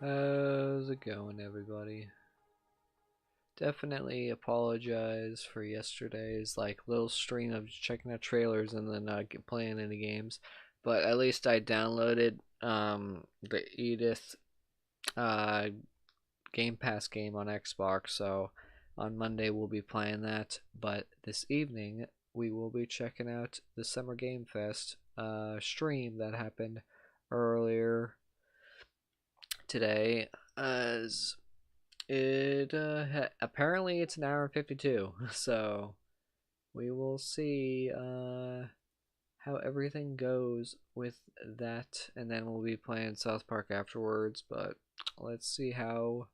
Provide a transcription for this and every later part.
How's it going, everybody? Definitely apologize for yesterday's little stream of checking out trailers and then not playing any games, but at least I downloaded the Edith Game Pass game on Xbox, so on Monday we'll be playing that. But this evening we will be checking out the Summer Game Fest stream that happened earlier today, as it apparently it's an hour and 52, so we will see how everything goes with that, and then we'll be playing South Park afterwards. But let's see how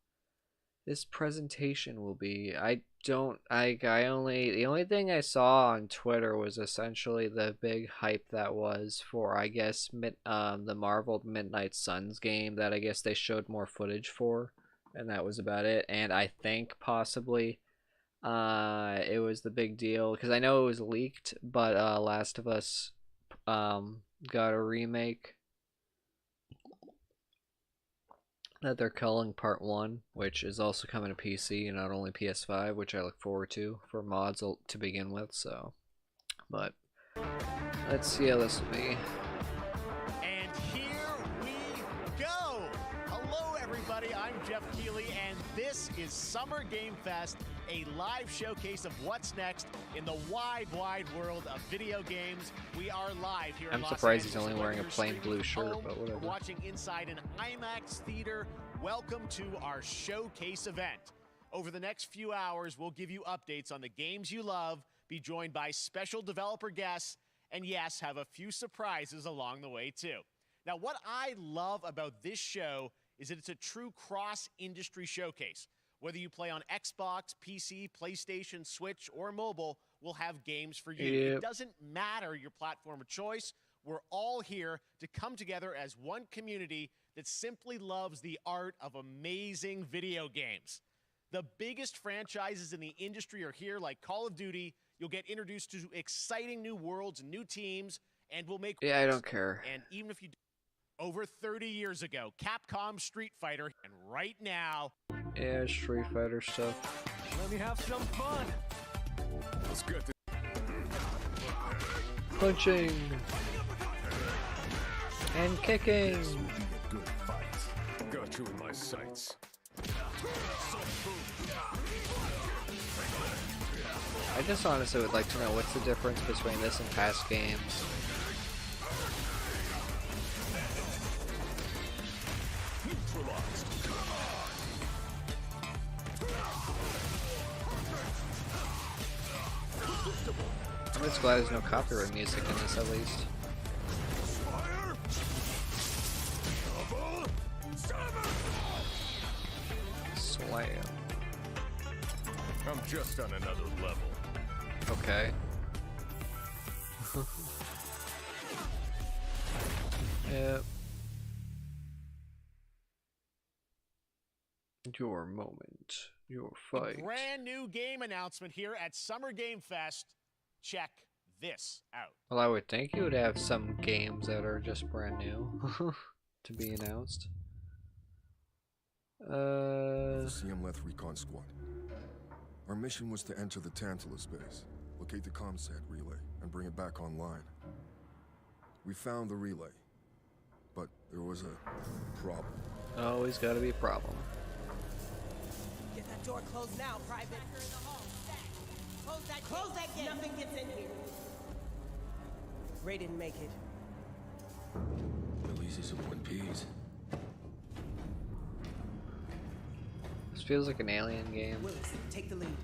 this presentation will be. The only thing I saw on Twitter was essentially the big hype that was for, I guess, the Marvel Midnight Suns game that I guess they showed more footage for, and that was about it. And I think possibly it was the big deal because I know it was leaked, but Last of Us got a remake that they're calling Part 1, which is also coming to PC and not only PS5, which I look forward to for mods to begin with. So, but let's see how this will be. And here we go! Hello everybody, I'm Jeff Keighley, and this is Summer Game Fest, a live showcase of what's next in the wide world of video games. We are live here in Los surprised he's Angeles, only wearing a plain blue shirt, home, but whatever. Watching inside an IMAX theater, welcome to our showcase event. Over the next few hours, we'll give you updates on the games you love, be joined by special developer guests, and yes, have a few surprises along the way too. Now, what I love about this show is that it's a true cross-industry showcase. Whether you play on Xbox, PC, PlayStation, Switch, or mobile, we'll have games for you. Yep. It doesn't matter your platform of choice. We're all here to come together as one community that simply loves the art of amazing video games. The biggest franchises in the industry are here, like Call of Duty. You'll get introduced to exciting new worlds and new teams, and we'll make... Yeah, I don't care. And even if you... Over 30 years ago, Capcom Street Fighter, and right now... Yeah, Street Fighter stuff. Let me have some fun. Let's get this. Punching and kicking. This will be a good fight. Got you in my sights. I just honestly would like to know what's the difference between this and past games. Neutralized. I'm just glad there's no copyright music in this, at least. Fire. Double. Slam. I'm just on another level. Okay. Yep. Your moment. Your fight. A brand new game announcement here at Summer Game Fest. Check this out. Well, I would think you would have some games that are just brand new to be announced. The CM-Leth Recon Squad. Our mission was to enter the Tantalus base, locate the comsat relay, and bring it back online. We found the relay, but there was a problem. Always gotta be a problem. Get that door closed now, Private. Close that gate. Nothing gets in here. Ray didn't make it. Releases of One Piece. This feels like an Alien game. Willis, take the lead.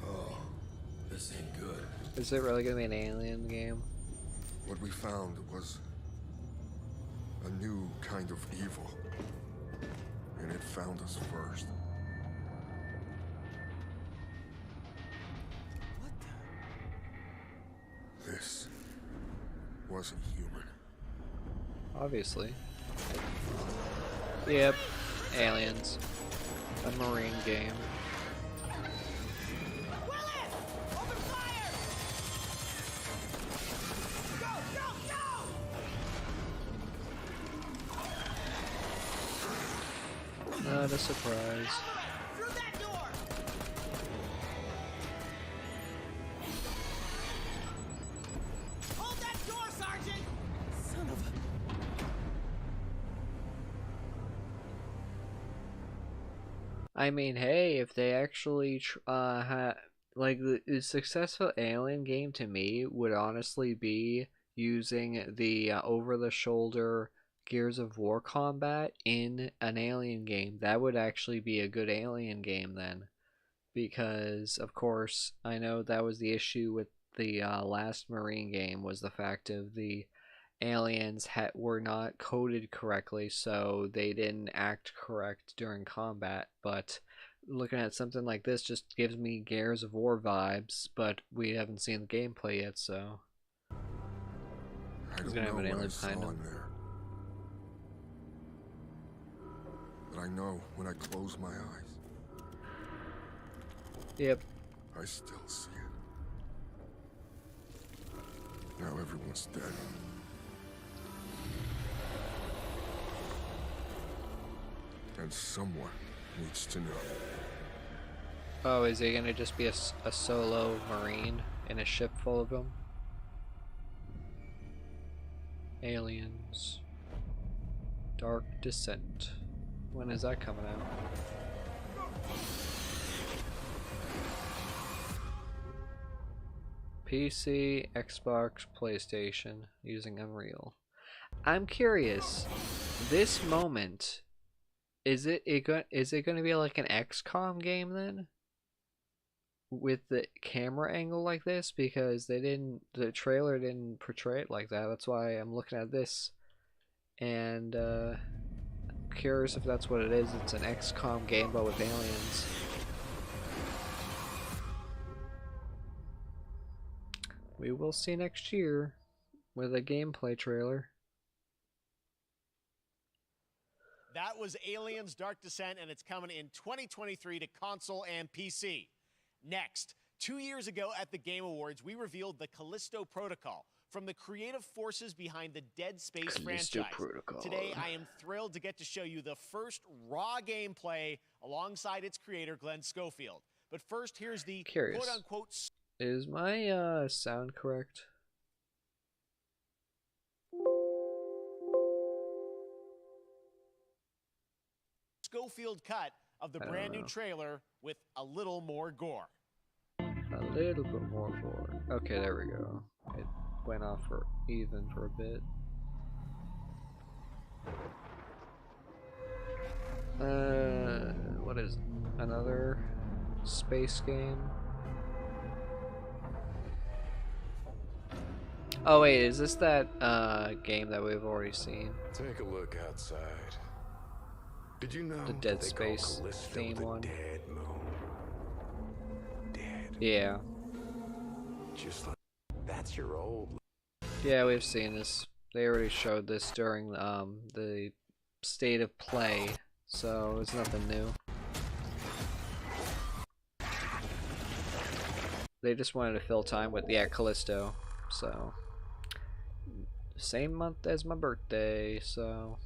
Oh, this ain't good. Is it really gonna be an Alien game? What we found was a new kind of evil. And it found us first. What the? This wasn't human. Obviously. Yep. Aliens. A marine game. Willis! Open fire! Not a surprise. Through that door! Hold that door, Sergeant! Son of a... I mean, hey, if they actually like the successful Alien game to me would honestly be using the over-the-shoulder Gears of War combat in an Alien game. That would actually be a good Alien game then, because of course I know that was the issue with the last Marine game, was the fact of the aliens were not coded correctly, so they didn't act correct during combat. But looking at something like this just gives me Gears of War vibes, but we haven't seen the gameplay yet, so I he's don't gonna have know an what I alien saw behind him. in there. But I know when I close my eyes, Yep. I still see it. Now everyone's dead. And someone needs to know. Oh, is he gonna just be a solo Marine in a ship full of them? Aliens. Dark Descent. When is that coming out? PC, Xbox, PlayStation, using Unreal. I'm curious. This moment, is it going to be like an XCOM game then? With the camera angle like this, because the trailer didn't portray it like that. That's why I'm looking at this, and I'm curious if that's what it is. It's an XCOM game but with aliens. We will see next year with a gameplay trailer. That was Aliens Dark Descent, and it's coming in 2023 to console and PC. Next, 2 years ago at the Game Awards, we revealed the Callisto Protocol from the creative forces behind the Dead Space franchise. Protocol. Today, I am thrilled to get to show you the first raw gameplay alongside its creator, Glenn Schofield. But first, here's the quote-unquote... Is my sound correct? Schofield cut of the brand new trailer with a little more gore. A little bit more gore. Okay, there we go. It went off for a bit. What is it? Another space game? Oh wait, is this that game that we've already seen? Take a look outside. Did you know The Dead that they call Space Callisto theme the one? dead moon? Dead. Yeah. Just like that's your old. Yeah, we've seen this. They already showed this during the state of play, so it's nothing new. They just wanted to fill time with Callisto, so same month as my birthday, so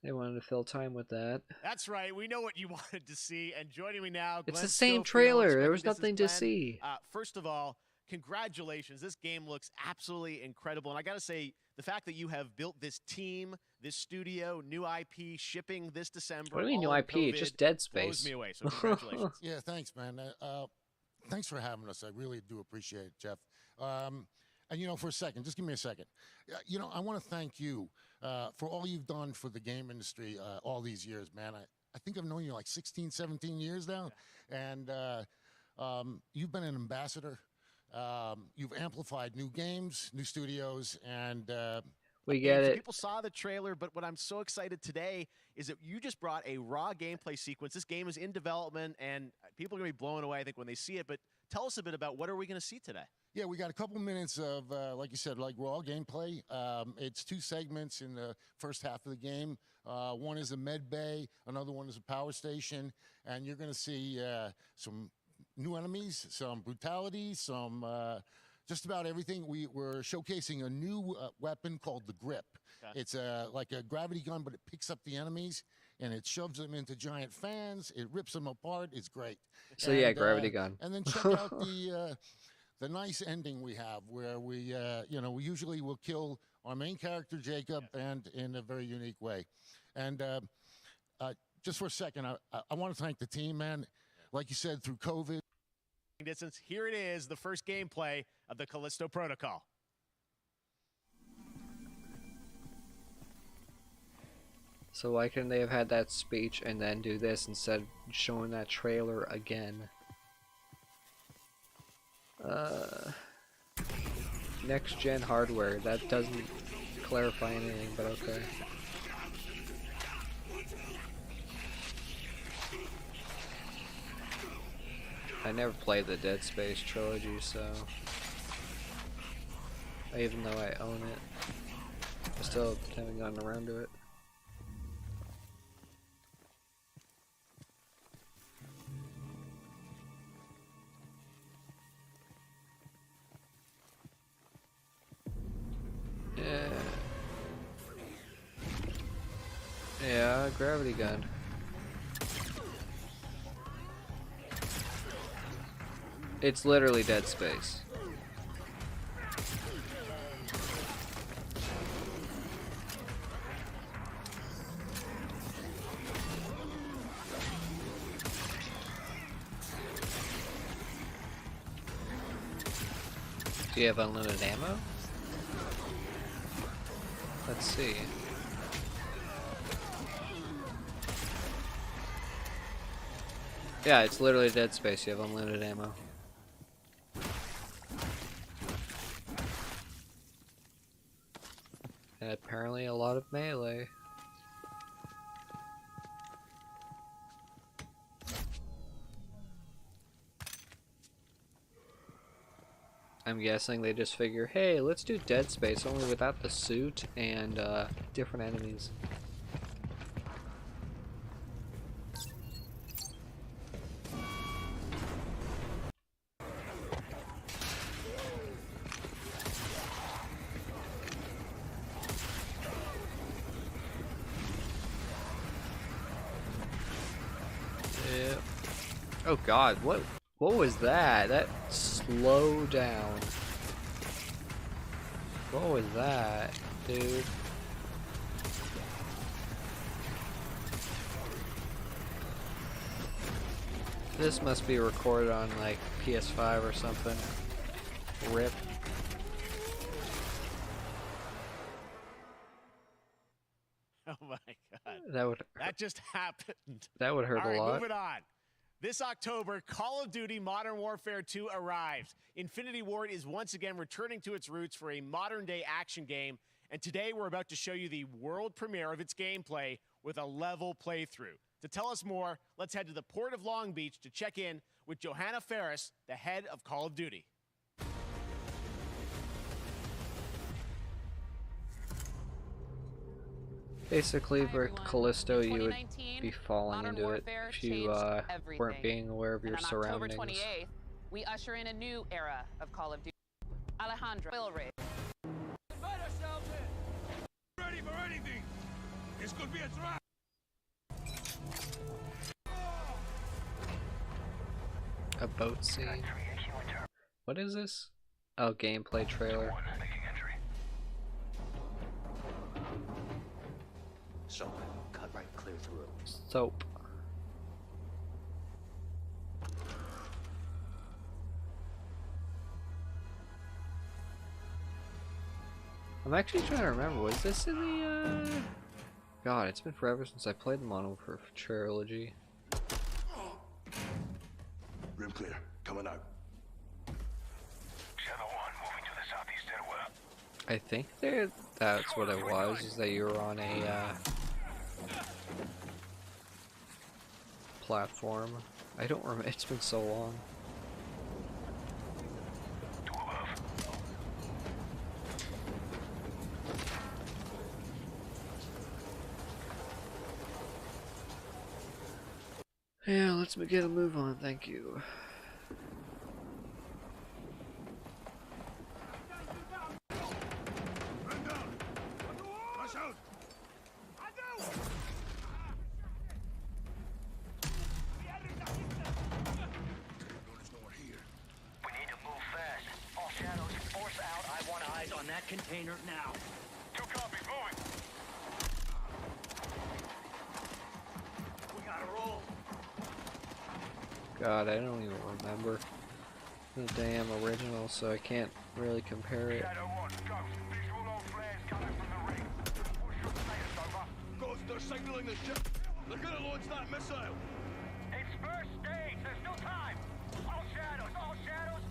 they wanted to fill time with that. That's right. We know what you wanted to see. And joining me now, It's Glenn the same Schofield, trailer. There was Striking nothing Distance to Glenn. see. First of all, congratulations. This game looks absolutely incredible. And I got to say, the fact that you have built this team, this studio, new IP, shipping this December. What do you mean all new in IP? COVID, It's just Dead Space. blows me away. So congratulations. Yeah, thanks, man. Thanks for having us. I really do appreciate it, Jeff. And, you know, for a second, just give me a second. You know, I want to thank you for all you've done for the game industry all these years, man. I think I've known you like 16, 17 years now. And you've been an ambassador. You've amplified new games, new studios, and... we get it. People saw the trailer, but what I'm so excited today is that you just brought a raw gameplay sequence. This game is in development, and people are going to be blown away, I think, when they see it. But tell us a bit about what are we going to see today? Yeah, we got a couple minutes of, like you said, like raw gameplay. It's 2 segments in the first half of the game. One is a med bay, another one is a power station, and you're going to see some new enemies, some brutality, some just about everything. We're showcasing a new weapon called the Grip. It's like a gravity gun, but it picks up the enemies and it shoves them into giant fans. It rips them apart. It's great. So yeah, gravity gun. And then check out the nice ending we have, where we we usually will kill our main character Jacob, and in a very unique way. And just for a second, I want to thank the team, man. Like you said, through COVID. Distance. Here it is, the first gameplay of the Callisto Protocol. So why couldn't they have had that speech and then do this instead of showing that trailer again? Next gen hardware, that doesn't clarify anything, but okay. I never played the Dead Space trilogy, so even though I own it, I still haven't gotten around to it. Yeah, gravity gun. It's literally Dead Space. Do you have unlimited ammo? Let's see. Yeah, it's literally Dead Space. You have unlimited ammo. And apparently a lot of melee. I'm guessing they just figure, hey, let's do Dead Space only without the suit and different enemies. Yeah. Oh God, what was that? That slow down. What was that, dude? This must be recorded on like PS5 or something. RIP. Oh my God. That just happened. That would hurt a lot. Moving on. This October, Call of Duty Modern Warfare 2 arrives. Infinity Ward is once again returning to its roots for a modern-day action game, and today we're about to show you the world premiere of its gameplay with a level playthrough. To tell us more, let's head to the port of Long Beach to check in with Johanna Ferris, the head of Call of Duty. Basically, for Callisto, you would be falling into it if you weren't being aware of your surroundings. On October 28th, we usher in a new era of Call of Duty. Alejandro Wilray. Fight ourselves in! Ready for anything! This could be a trap! A boat scene. What is this? Oh, gameplay trailer. So, cut right clear through. Soap. I'm actually trying to remember, was this in the, God, it's been forever since I played the Modern Warfare trilogy. Room clear. Coming out. Shadow 1 moving to the southeast stairwell. I think that's what it was, is that you were on a, platform. I don't remember, it's been so long. Yeah, let's get a move on, thank you. Rush out! that container now. You copy, moving. We gotta roll. God, I don't even remember the damn original, so I can't really compare it. Shadow 1, Ghost. Visual on flares coming from the ring. What's your status, over? Ghost, they're signaling the ship. They're gonna launch that missile. It's first stage. There's still time. All shadows.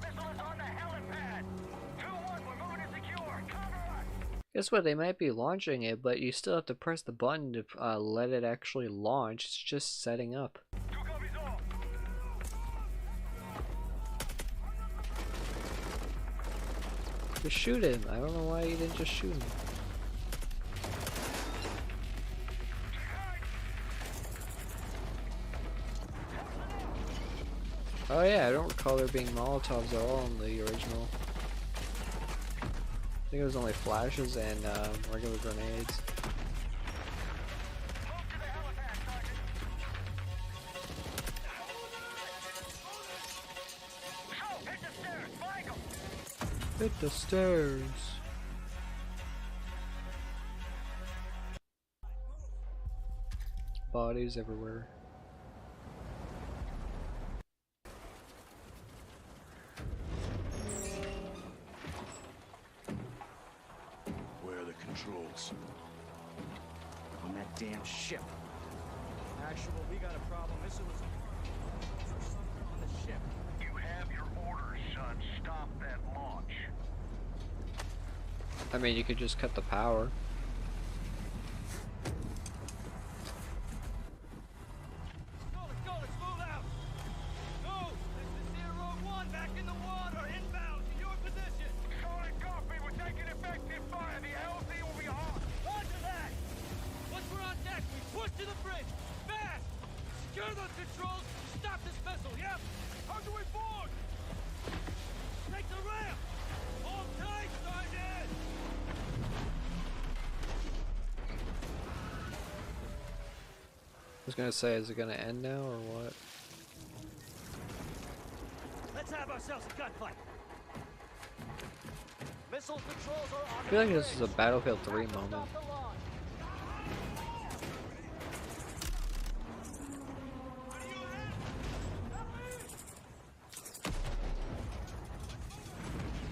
Missile is on the helipad. 2-1, we're moving to secure. Cover us. Guess what? They might be launching it, but you still have to press the button to let it actually launch. It's just setting up. 2 copies all. Just shoot him. I don't know why you didn't just shoot him. Oh yeah, I don't recall there being Molotovs at all in the original. I think it was only flashes and regular grenades. Hit the stairs. Bodies everywhere. Where are the controls? On that damn ship. Actual, we got a problem. Missile was on the ship. You have your orders, son. Stop that launch. I mean, you could just cut the power. Let's move out. Go. This is 0-1 back in the water. Inbound to your position. Solid copy. We're taking effective fire. The LZ will be hot. Roger that. Once we're on deck, we push to the bridge. Fast. Secure those controls. Stop this missile. Yep. How do we board? Take the ramp. Hold tight, Sergeant. I was gonna say, is it gonna end now or what? Let's have ourselves a gunfight. Missile controls are on. I feel like this is a Battlefield 3 moment.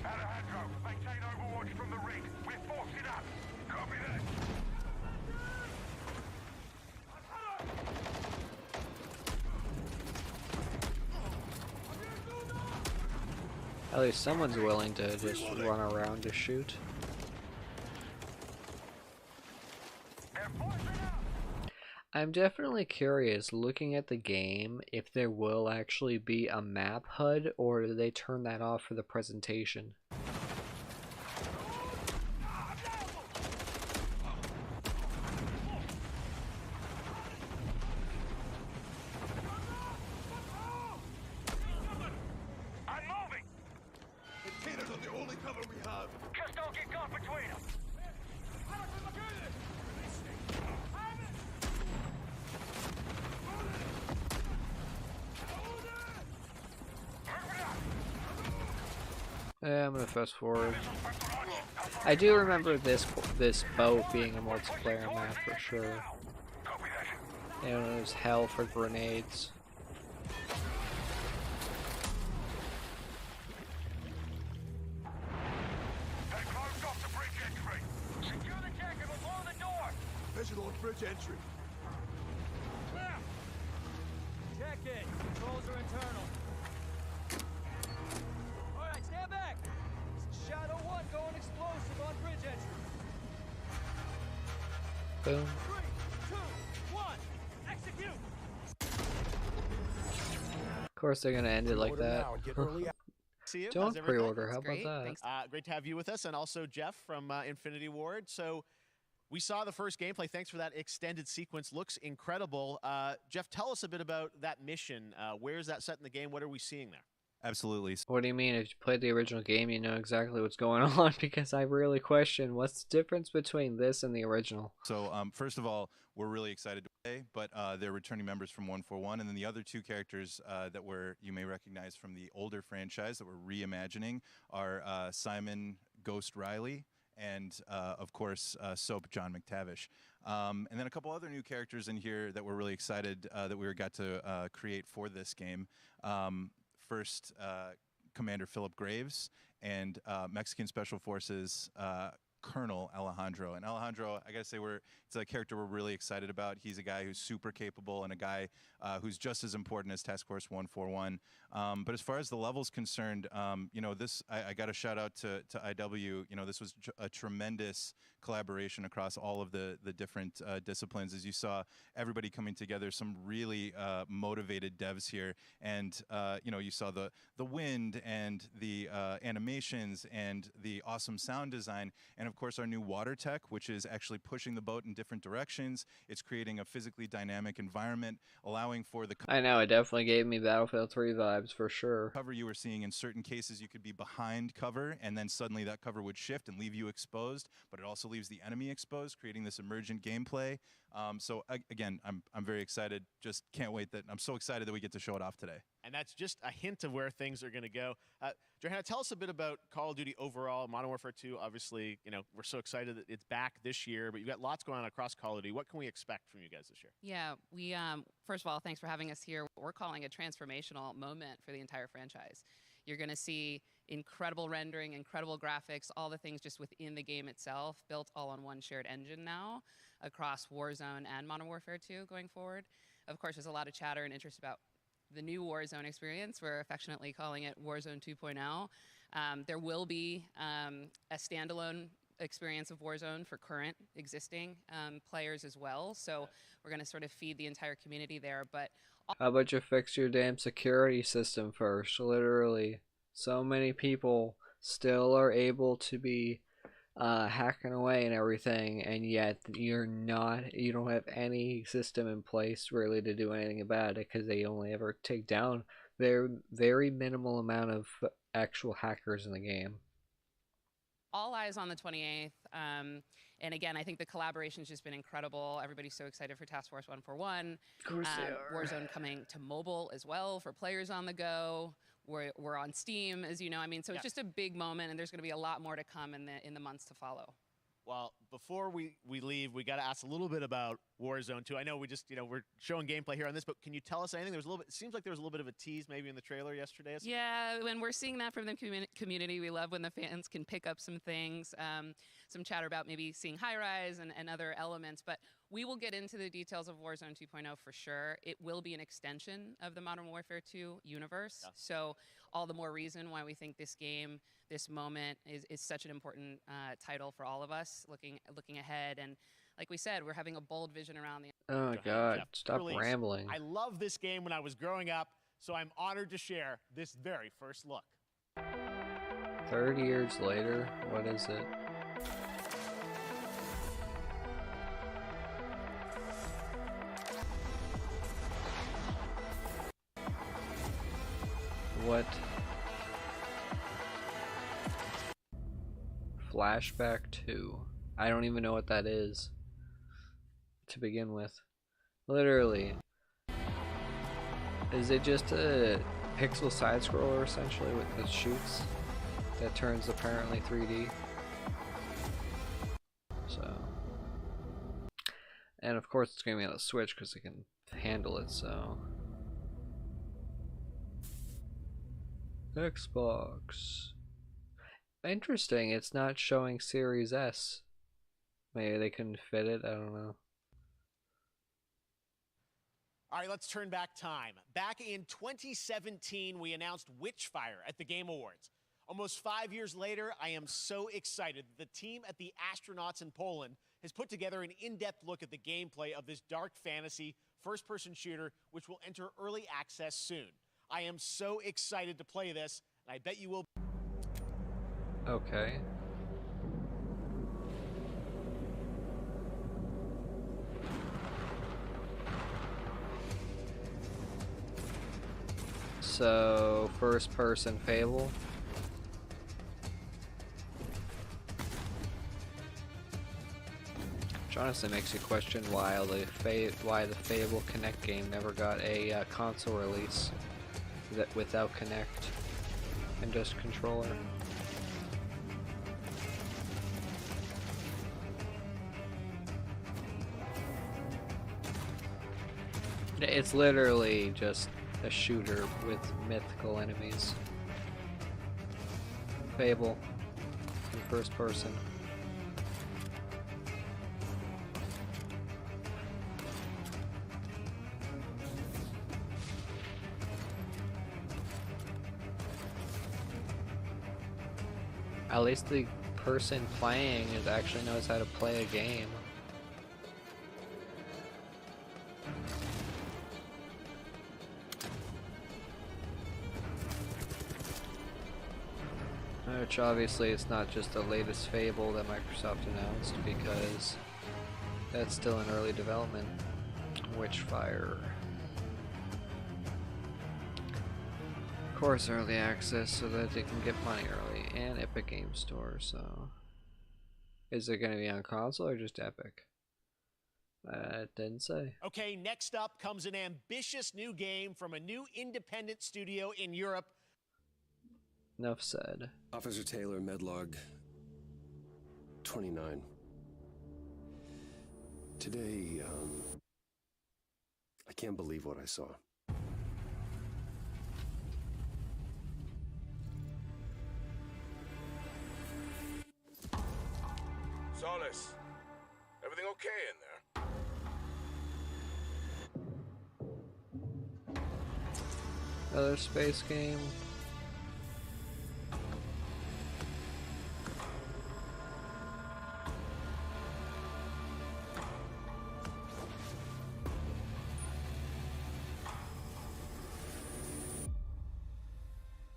Alejandro, maintain overwatch from the rig. We're forcing up. Copy that. At least someone's willing to just run around to shoot. I'm definitely curious, looking at the game, if there will actually be a map HUD, or do they turn that off for the presentation? I'm moving. Containers are the only cover we have. Just don't get caught between them. Yeah, I'm gonna fast forward. I do remember this boat being a multiplayer map for sure. And it was hell for grenades. They closed off the bridge entry. Secure the deck and we'll blow the door. Visual on bridge entry. Check it. Controls are internal. All right, stand back. Shadow 1 going explosive on bridge entry. Boom. 3, 2, 1. Execute. Of course they're gonna end it like that. See you. How's Don't everything? pre-order, how about that? Great to have you with us, and also Jeff from Infinity Ward. So we saw the first gameplay. Thanks for that extended sequence. Looks incredible. Jeff, tell us a bit about that mission. Where is that set in the game? What are we seeing there? Absolutely. What do you mean? If you played the original game, you know exactly what's going on, because I really question what's the difference between this and the original. So first of all, we're really excited to play, but they're returning members from 141, and then the other two characters that you may recognize from the older franchise that we're reimagining are Simon Ghost Riley and of course Soap John McTavish. And then a couple other new characters in here that we're really excited that we got to create for this game. First, Commander Philip Graves and Mexican Special Forces Colonel Alejandro. And Alejandro, I gotta say, it's a character we're really excited about. He's a guy who's super capable and a guy who's just as important as Task Force 141. But as far as the level's concerned, you know, I got a shout out to IW. You know, this was a tremendous collaboration across all of the different disciplines. As you saw, everybody coming together, some really motivated devs here. And, you know, you saw the wind and the animations and the awesome sound design. And of course, our new water tech, which is actually pushing the boat in different directions. It's creating a physically dynamic environment, allowing for the... I know, it definitely gave me Battlefield 3 vibes for sure. Cover you were seeing in certain cases, you could be behind cover, and then suddenly that cover would shift and leave you exposed, but it also leaves the enemy exposed, creating this emergent gameplay. So again, I'm very excited. Just can't wait I'm so excited that we get to show it off today. And that's just a hint of where things are going to go. Johanna, tell us a bit about Call of Duty overall. Modern Warfare 2, obviously, you know, we're so excited that it's back this year, but you've got lots going on across Call of Duty. What can we expect from you guys this year? Yeah, we first of all, thanks for having us here. We're calling a transformational moment for the entire franchise. You're going to see incredible rendering, incredible graphics, all the things just within the game itself, built all on one shared engine now across Warzone and Modern Warfare 2 going forward. Of course, there's a lot of chatter and interest about the new Warzone experience. We're affectionately calling it Warzone 2.0. There will be a standalone experience of Warzone for current existing players as well. So we're going to sort of feed the entire community there. But how about you fix your damn security system first? Literally, so many people still are able to be hacking away and everything, and yet you don't have any system in place really to do anything about it, because they only ever take down very minimal amount of actual hackers in the game. All eyes on the 28th. And again, I think the collaboration's just been incredible. Everybody's so excited for Task Force 141. Of course they are. Warzone coming to mobile as well for players on the go. We're on Steam, as you know. I mean, so it's just a big moment, and there's going to be a lot more to come in the months to follow. Well, before we leave, we got to ask a little bit about Warzone 2. I know we just, you know, we're showing gameplay here on this, but can you tell us anything? There's a little bit. It seems like there was a little bit of a tease maybe in the trailer yesterday. Yeah, when we're seeing that from the community, we love when the fans can pick up some things, some chatter about maybe seeing high rise and other elements. But we will get into the details of Warzone 2.0 for sure. It will be an extension of the Modern Warfare 2 universe. Yeah. So all the more reason why we think this game, this moment is such an important title for all of us looking ahead. And like we said, we're having a bold vision around the... Oh my God, stop rambling. I loved this game when I was growing up, so I'm honored to share this very first look. 30 years later, what is it? What? Flashback 2. I don't even know what that is to begin with. Literally. Is it just a pixel side scroller essentially with the shoots that turns apparently 3D? So. And of course it's going to be on the Switch because it can handle it, so. Xbox. Interesting, it's not showing Series S. Maybe they couldn't fit it, I don't know. All right, let's turn back time. Back in 2017, we announced Witchfire at the Game Awards. Almost 5 years later, I am so excited that the team at the Astronauts in Poland has put together an in-depth look at the gameplay of this dark fantasy first-person shooter, which will enter early access soon. I am so excited to play this, and I bet you will. Okay. So, first person Fable. Which honestly makes you question why the Fable Connect game never got a console release without Connect and just controller. It's literally just a shooter with mythical enemies. Fable in first person. At least the person playing actually knows how to play a game. Which obviously it's not just the latest Fable that Microsoft announced, because that's still in early development. Witchfire. Of course, early access so that they can get money early, and Epic Game Store. So, is it going to be on console or just Epic? It didn't say. Okay, next up comes an ambitious new game from a new independent studio in Europe. Enough said. Officer Taylor, Medlog 29. Today, I can't believe what I saw. Solace, everything okay in there? Another space game.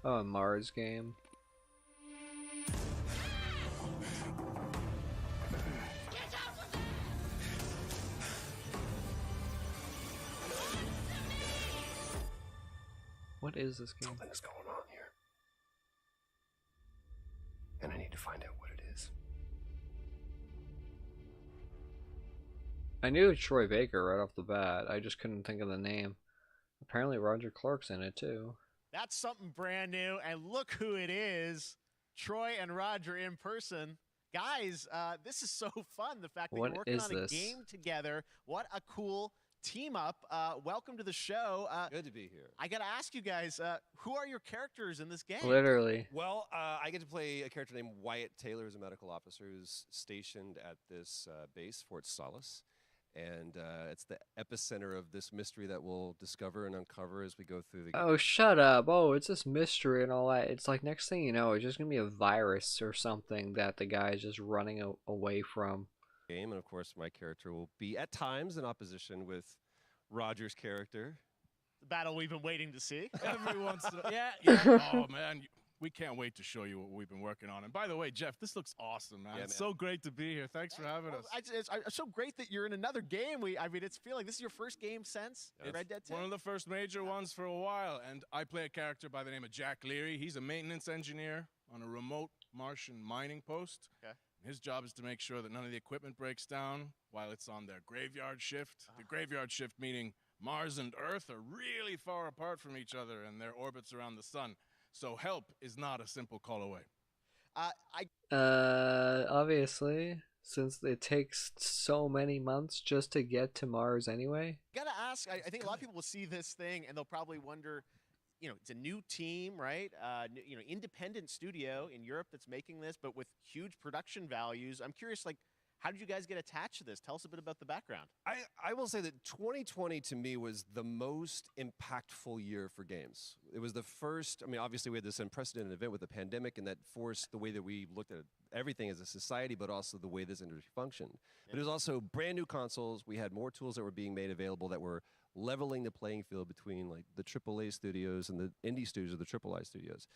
Oh, a Mars game. What is this game? Something's going on here. And I need to find out what it is. I knew Troy Baker right off the bat. I just couldn't think of the name. Apparently Roger Clark's in it too. That's something brand new, and look who it is. Troy and Roger in person. Guys, this is so fun. The fact that you're working on a game together. What a cool team up. Welcome to the show. Good to be here. I got to ask you guys, who are your characters in this game? Literally. Well, I get to play a character named Wyatt Taylor, who's a medical officer who's stationed at this base, Fort Solace. And it's the epicenter of this mystery that we'll discover and uncover as we go through the game. Oh, shut up. Oh, it's this mystery and all that. It's like next thing you know, it's just going to be a virus or something that the guy is just running away from. Game, and of course, my character will be at times in opposition with Roger's character. The battle we've been waiting to see. Every once in a yeah. Oh, man. We can't wait to show you what we've been working on. And by the way, Jeff, this looks awesome, man. Yeah, It's man. so great to be here. Thanks for having us. It's so great that you're in another game. I mean, it's feeling this is your first game since Red Dead 2. One of the first major ones for a while. And I play a character by the name of Jack Leary. He's a maintenance engineer on a remote Martian mining post. Okay. His job is to make sure that none of the equipment breaks down while it's on their graveyard shift. The graveyard shift meaning Mars and Earth are really far apart from each other and their orbits around the sun. So help is not a simple call away. Obviously, since it takes so many months just to get to Mars anyway. Gotta ask, I think a lot of people will see this thing and they'll probably wonder, you know, it's a new team, right? You know, independent studio in Europe that's making this, but with huge production values. I'm curious, like, how did you guys get attached to this? Tell us a bit about the background. I will say that 2020 to me was the most impactful year for games. It was the first, I mean, obviously we had this unprecedented event with the pandemic, and that forced the way that we looked at everything as a society, but also the way this industry functioned. Yeah. But it was also brand new consoles. We had more tools that were being made available that were leveling the playing field between like the AAA studios and the indie studios or the AAA studios.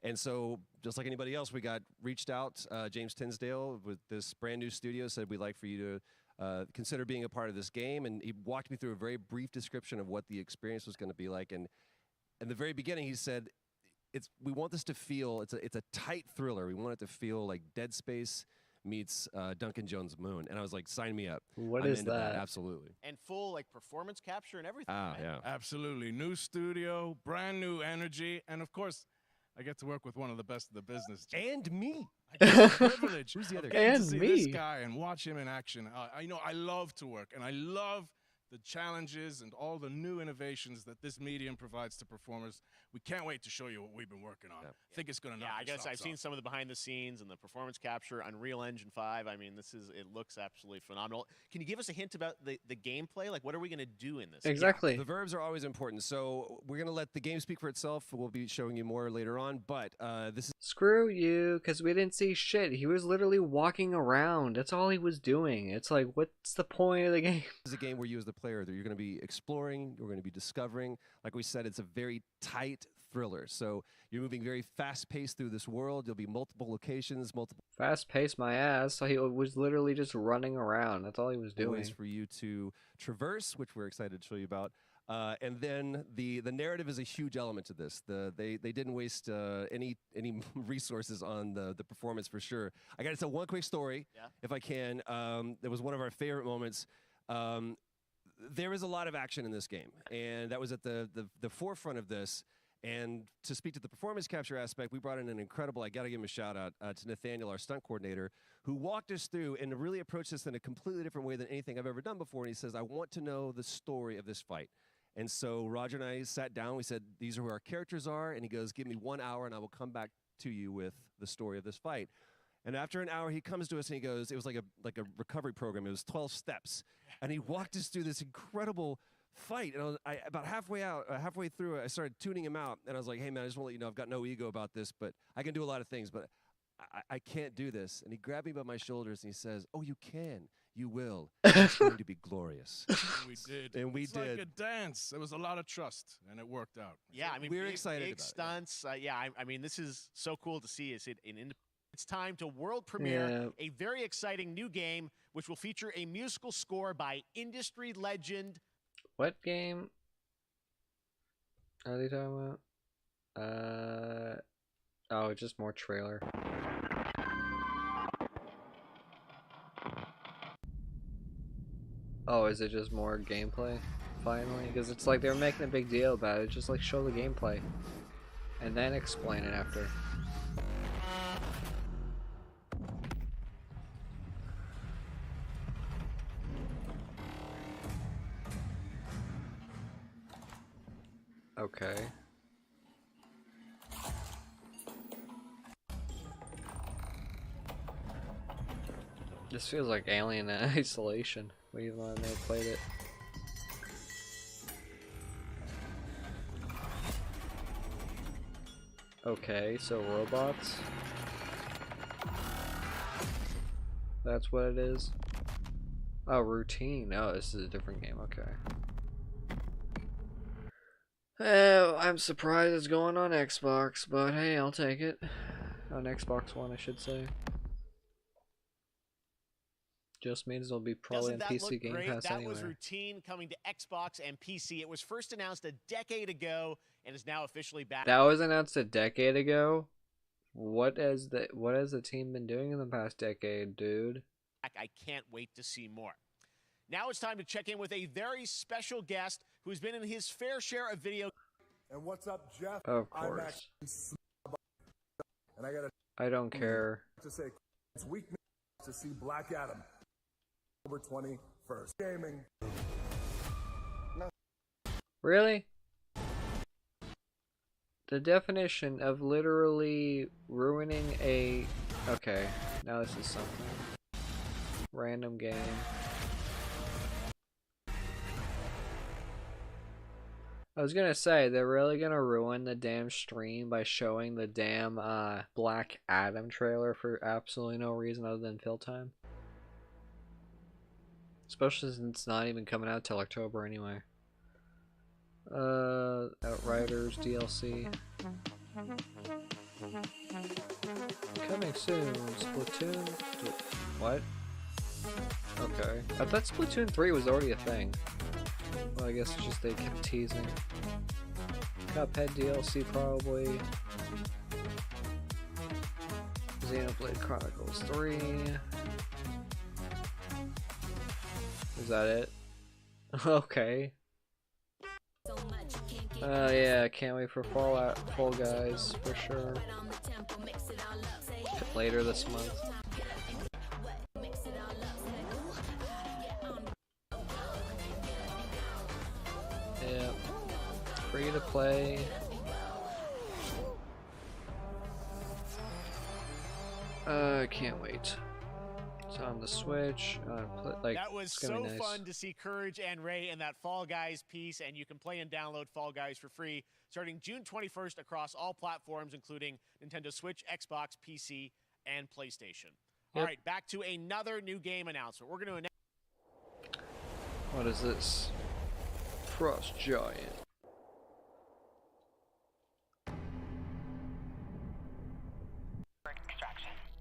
And so, just like anybody else, we got reached out. James Tinsdale with this brand new studio said, we'd like for you to consider being a part of this game. And he walked me through a very brief description of what the experience was going to be like. And in the very beginning, he said, we want this to feel, it's a tight thriller. We want it to feel like Dead Space meets Duncan Jones' Moon. And I was like, sign me up. What I'm is into that? Absolutely. And full like performance capture and everything. Ah, right? yeah. Absolutely. New studio, brand new energy. And of course, I get to work with one of the best of the business. And me. I get the privilege. Who's the other guy? And to see me. this guy and watch him in action. I know I love to work, and I love the challenges, and all the new innovations that this medium provides to performers. We can't wait to show you what we've been working on. I think it's going to knock I your guess I've socks seen off. some of the behind the scenes and the performance capture, Unreal Engine 5. I mean, it looks absolutely phenomenal. Can you give us a hint about the gameplay? Like, what are we going to do in this? Exactly. The verbs are always important. So we're going to let the game speak for itself. We'll be showing you more later on. But this is... Screw you, because we didn't see shit. He was literally walking around. That's all he was doing. It's like, what's the point of the game? This is a game where you as the player, you're going to be exploring, you're going to be discovering. Like we said, it's a very tight thriller. So you're moving very fast-paced through this world. There'll be multiple locations, multiple... Fast-paced my ass. So he was literally just running around. That's all he was doing. ways for you to traverse, which we're excited to show you about. And then the narrative is a huge element to this. They didn't waste any resources on the performance for sure. I got to tell one quick story, if I can. It was one of our favorite moments. There is a lot of action in this game, and that was at the forefront of this. And to speak to the performance capture aspect, we brought in an incredible, I got to give him a shout out to Nathaniel, our stunt coordinator, who walked us through and really approached this in a completely different way than anything I've ever done before. And he says, I want to know the story of this fight. And so Roger and I sat down, we said, these are who our characters are. And he goes, give me 1 hour and I will come back to you with the story of this fight. And after an hour, he comes to us and he goes, it was like a recovery program. It was 12 steps. And he walked us through this incredible fight. And about halfway through, I started tuning him out. And I was like, hey, man, I just want to let you know I've got no ego about this, but I can do a lot of things, but I can't do this. And he grabbed me by my shoulders and he says, oh, you can. You will. It's going to be glorious. And we did. And we it's did. like a dance. There was a lot of trust, and it worked out. Yeah, I mean, we're big, excited big about stunts. I mean, this is so cool to see. It's time to world premiere a very exciting new game, which will feature a musical score by industry legend. What game are they talking about? Oh, just more trailer. Oh, is it just more gameplay? Finally? Because it's like they're making a big deal about it. Just like show the gameplay. And then explain it after. Okay. This feels like Alien Isolation. We've never played it. Okay, so robots. That's what it is. Oh, routine. Oh, this is a different game. Okay. I'm surprised it's going on Xbox, but hey, I'll take it. On Xbox One, I should say. Just means it'll be probably on PC Game Pass That anyway. was Routine coming to Xbox and PC. It was first announced a decade ago and is now officially back. That was announced a decade ago? What has the team been doing in the past decade, dude? I can't wait to see more. Now it's time to check in with a very special guest who's been in his fair share of video. And what's up, Jeff? Of course. And I don't care. To say it's week to see Black Adam. October 21st. Gaming. Really? The definition of literally ruining a... Okay, now this is something. Random game. I was gonna say, they're really gonna ruin the damn stream by showing the damn Black Adam trailer for absolutely no reason other than fill time. Especially since it's not even coming out till October anyway. Outriders DLC. Coming soon, Splatoon. What? Okay. I thought Splatoon 3 was already a thing. Well, I guess it's just they kept teasing. Cuphead DLC probably. Xenoblade Chronicles 3. Is that it? Okay. Yeah, can't wait for Fall Guys for sure. Later this month. free to play. Can't wait. It's on the Switch. Like, that was it's gonna so be nice. fun to see Courage and Ray in that Fall Guys piece, and you can play and download Fall Guys for free starting June 21st across all platforms, including Nintendo Switch, Xbox, PC, and PlayStation. All right, back to another new game announcement. We're going to announce. What is this? Frost Giant.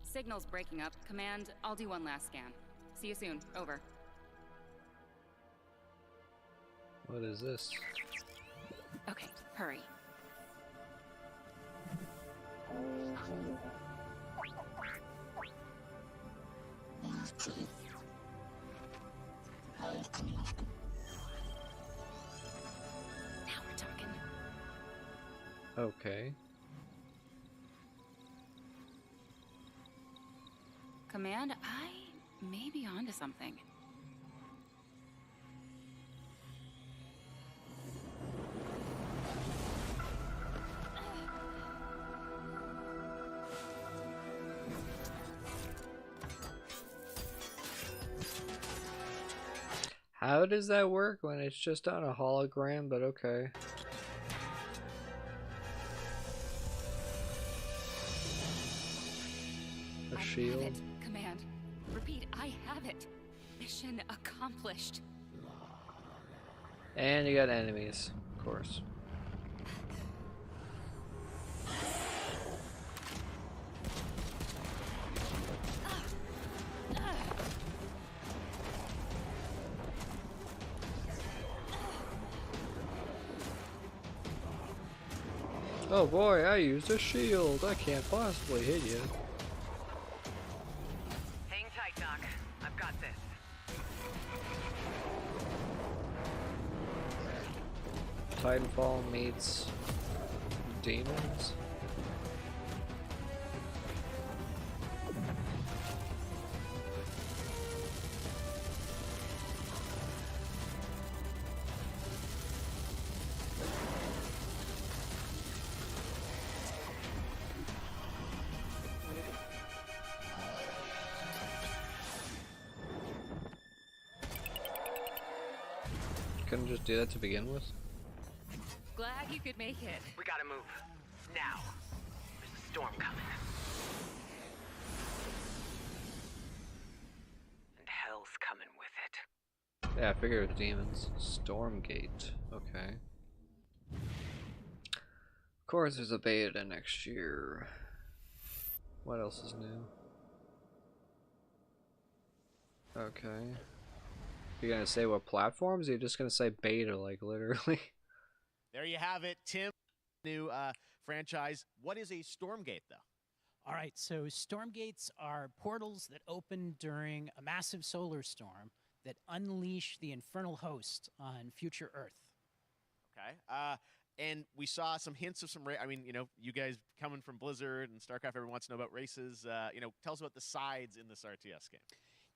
Signal's breaking up. Command, I'll do one last scan. See you soon. Over. What is this? Okay, hurry. Now we're talking. Okay. Command, I may be onto something. How does that work when it's just on a hologram, but okay. A shield. I have it, Command. Repeat, I have it. Mission accomplished. And you got enemies, of course. Oh boy, I used a shield. I can't possibly hit you. Hang tight, Doc. I've got this. Titanfall meets demons. Couldn't just do that to begin with? Glad you could make it. We gotta move. Now. There's a storm coming. And hell's coming with it. Yeah, I figured it was demons. Stormgate. Okay. Of course there's a beta next year. What else is new? Okay. You gonna say what platforms? Or you're just gonna say beta, like literally? There you have it, Tim. New franchise. What is a Stormgate, though? All right, so Stormgates are portals that open during a massive solar storm that unleash the infernal host on future Earth. Okay. And we saw some hints of some. I mean, you know, you guys coming from Blizzard and StarCraft, everyone wants to know about races. You know, tell us about the sides in this RTS game.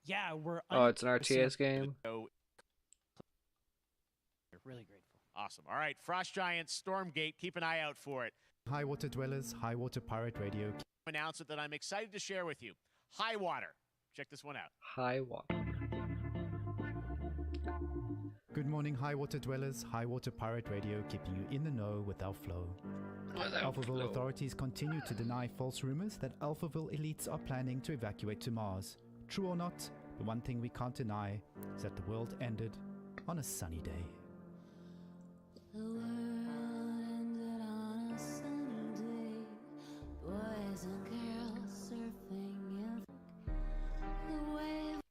Yeah, we're. Oh, it's an RTS game? Really grateful. Awesome. All right, Frost Giant, Stormgate, keep an eye out for it. High Water Dwellers, High Water Pirate Radio. Announcement that I'm excited to share with you. High Water. Check this one out. High Water. Good morning, High Water Dwellers, High Water Pirate Radio, keeping you in the know with our flow. Alphaville authorities continue to deny false rumors that Alphaville elites are planning to evacuate to Mars. True or not, the one thing we can't deny is that the world ended on a sunny day. The world ended on a sunny day. Boys and girls surfing in the waves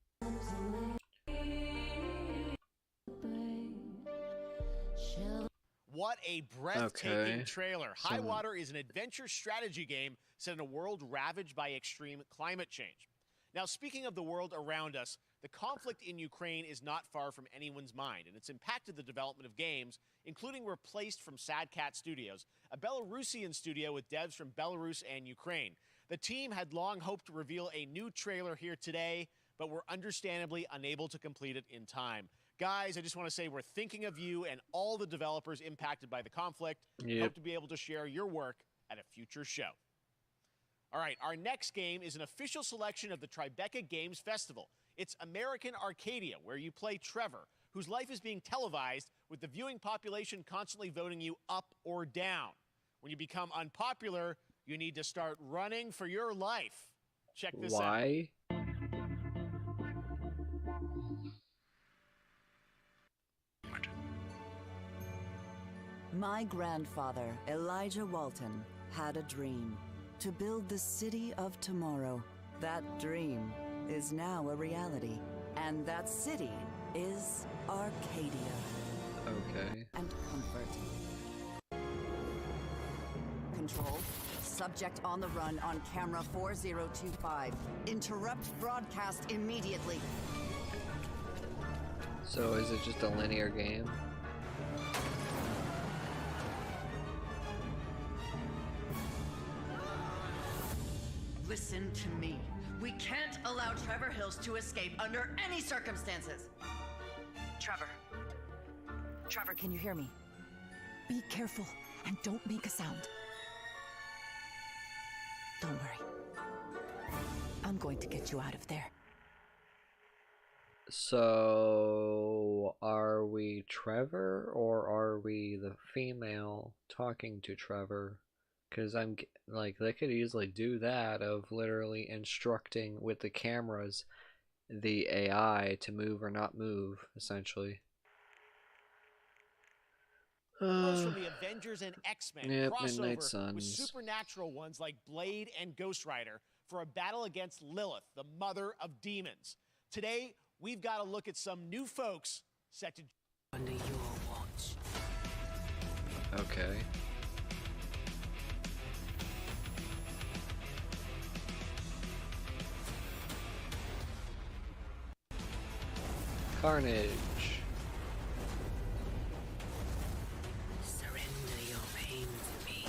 What a breathtaking Okay. trailer. High Water is an adventure strategy game set in a world ravaged by extreme climate change. Now, speaking of the world around us, the conflict in Ukraine is not far from anyone's mind, and it's impacted the development of games, including Replaced from Sad Cat Studios, a Belarusian studio with devs from Belarus and Ukraine. The team had long hoped to reveal a new trailer here today, but were understandably unable to complete it in time. Guys, I just want to say we're thinking of you and all the developers impacted by the conflict. Yep. Hope to be able to share your work at a future show. All right, our next game is an official selection of the Tribeca Games Festival. It's American Arcadia, where you play Trevor, whose life is being televised with the viewing population constantly voting you up or down. When you become unpopular, you need to start running for your life. Check this out. Why? My grandfather, Elijah Walton, had a dream to build the city of tomorrow. That dream is now a reality, and that city is Arcadia. Okay. And comfort. Control. Subject on the run on camera 4025. Interrupt broadcast immediately. So is it just a linear game? Listen to me. We can't allow Trevor Hills to escape under any circumstances. Trevor. Trevor, can you hear me? Be careful and don't make a sound. Don't worry. I'm going to get you out of there. So, are we Trevor or are we the female talking to Trevor? Because I'm like, they could easily do that of literally instructing with the cameras the AI to move or not move, essentially. Heroes from the Avengers and X-Men Yep, crossover Midnight with Suns. supernatural ones like Blade and Ghost Rider for a battle against Lilith, the mother of demons. Today, we've got to look at some new folks set to under your watch. Okay. Carnage. Surrender your pain to me.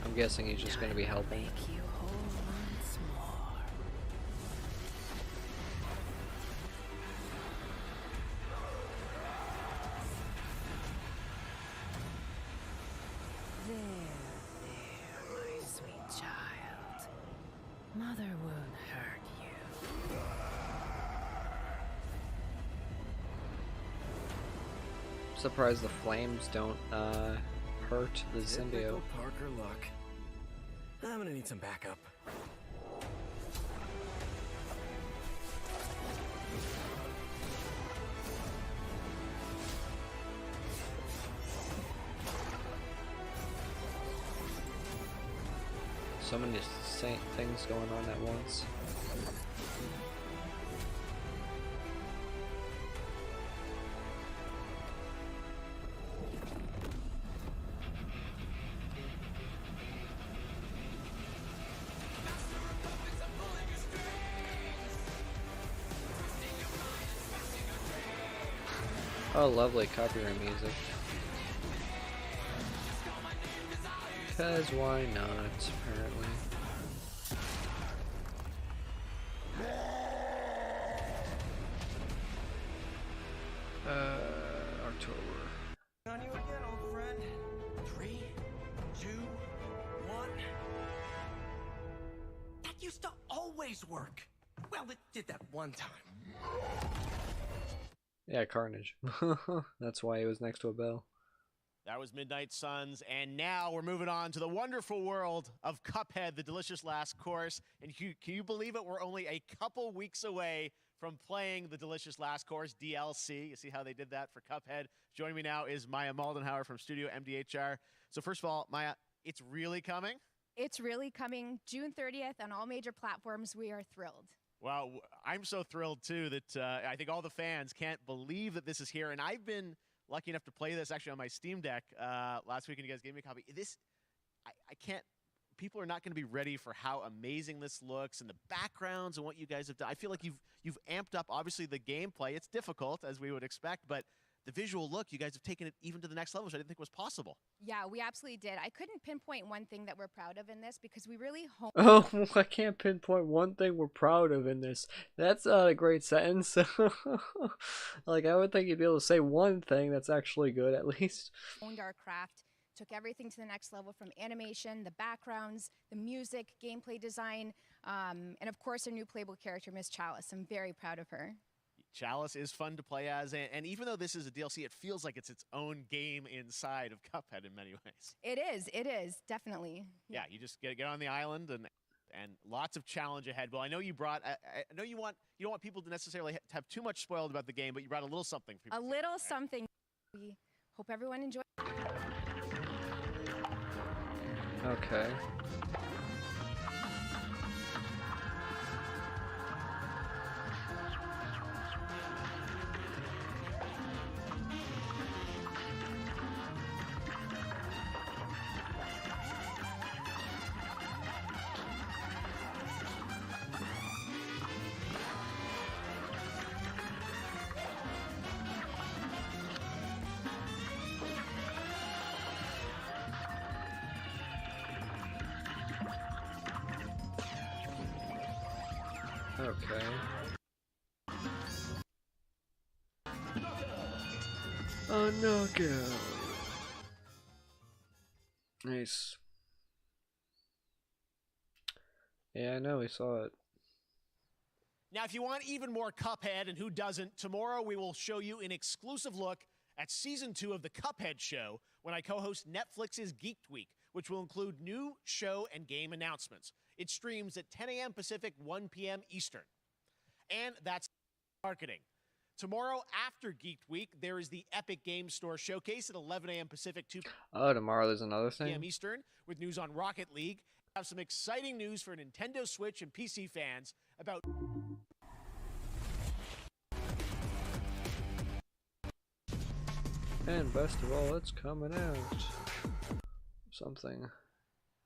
I'm guessing he's just going to be helping. Make you whole once more. There, my sweet child. Mother won't hurt you. Surprised the flames don't hurt the symbiote. Typical Parker luck. I'm gonna need some backup. So many things going on at once. Oh, lovely copyright music. Because why not, apparently. October. On you again, old friend. 3, 2, 1. That used to always work. Well, it did that one time. Yeah, Carnage. That's why he was next to a bell. That was Midnight Suns, and now we're moving on to the wonderful world of Cuphead, the delicious last course. And can you believe it? We're only a couple weeks away from playing the delicious last course DLC. You see how they did that for Cuphead? Joining me now is Maya Maldenhauer from Studio MDHR. So first of all, Maya, it's really coming? It's really coming June 30th on all major platforms. We are thrilled. Well, I'm so thrilled, too, that I think all the fans can't believe that this is here. And I've been lucky enough to play this actually on my Steam Deck last week, and you guys gave me a copy. I can't, people are not going to be ready for how amazing this looks and the backgrounds and what you guys have done. I feel like you've amped up, obviously, the gameplay. It's difficult, as we would expect, but the visual look, you guys have taken it even to the next level, which I didn't think was possible. Yeah, we absolutely did. I couldn't pinpoint one thing that we're proud of in this because we really honed. Oh, I can't pinpoint one thing we're proud of in this. That's not a great sentence. Like, I would think you'd be able to say one thing that's actually good, at least. Honed our craft, took everything to the next level from animation, the backgrounds, the music, gameplay design, and of course our new playable character, Miss Chalice. I'm very proud of her. Chalice is fun to play as, and even though this is a DLC, it feels like it's its own game inside of Cuphead in many ways. It is, definitely. Yeah, you just get on the island and lots of challenge ahead. Well, I know you brought. I know you don't want people to necessarily have too much spoiled about the game, but you brought a little something. For A little something. We hope everyone enjoys. Okay. Okay. A knockout. Nice. Yeah, I know, we saw it. Now, if you want even more Cuphead, and who doesn't, tomorrow we will show you an exclusive look at Season 2 of the Cuphead Show when I co-host Netflix's Geeked Week, which will include new show and game announcements. It streams at 10 a.m. Pacific, 1 p.m. Eastern. And that's marketing. Tomorrow after Geeked Week, there is the Epic Game Store Showcase at 11 a.m. Pacific, 2 Oh, tomorrow there's another p.m. thing? Eastern, with news on Rocket League. I have some exciting news for Nintendo Switch and PC fans about... And best of all, it's coming out. Something.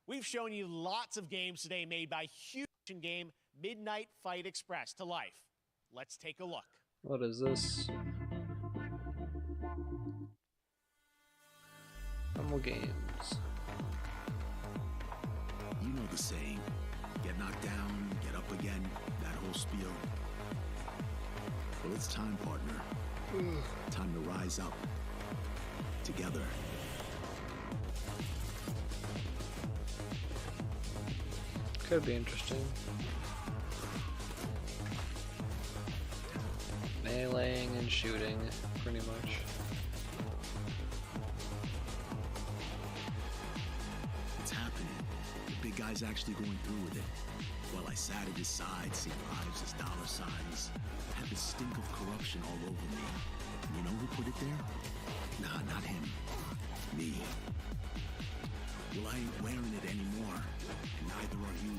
We've shown you lots of games today made by huge game Midnight Fight Express to life. Let's take a look. What is this? Humble Games. You know the saying, get knocked down, get up again, that whole spiel. Well, it's time, partner. Time to rise up. Together. Could be interesting. Meleeing and shooting, pretty much. It's happening. The big guy's actually going through with it. While I sat at his side, seeing lives as dollar signs, I had the stink of corruption all over me. And you know who put it there? Nah, not him. Me. Well, I ain't wearing it anymore. And neither are you.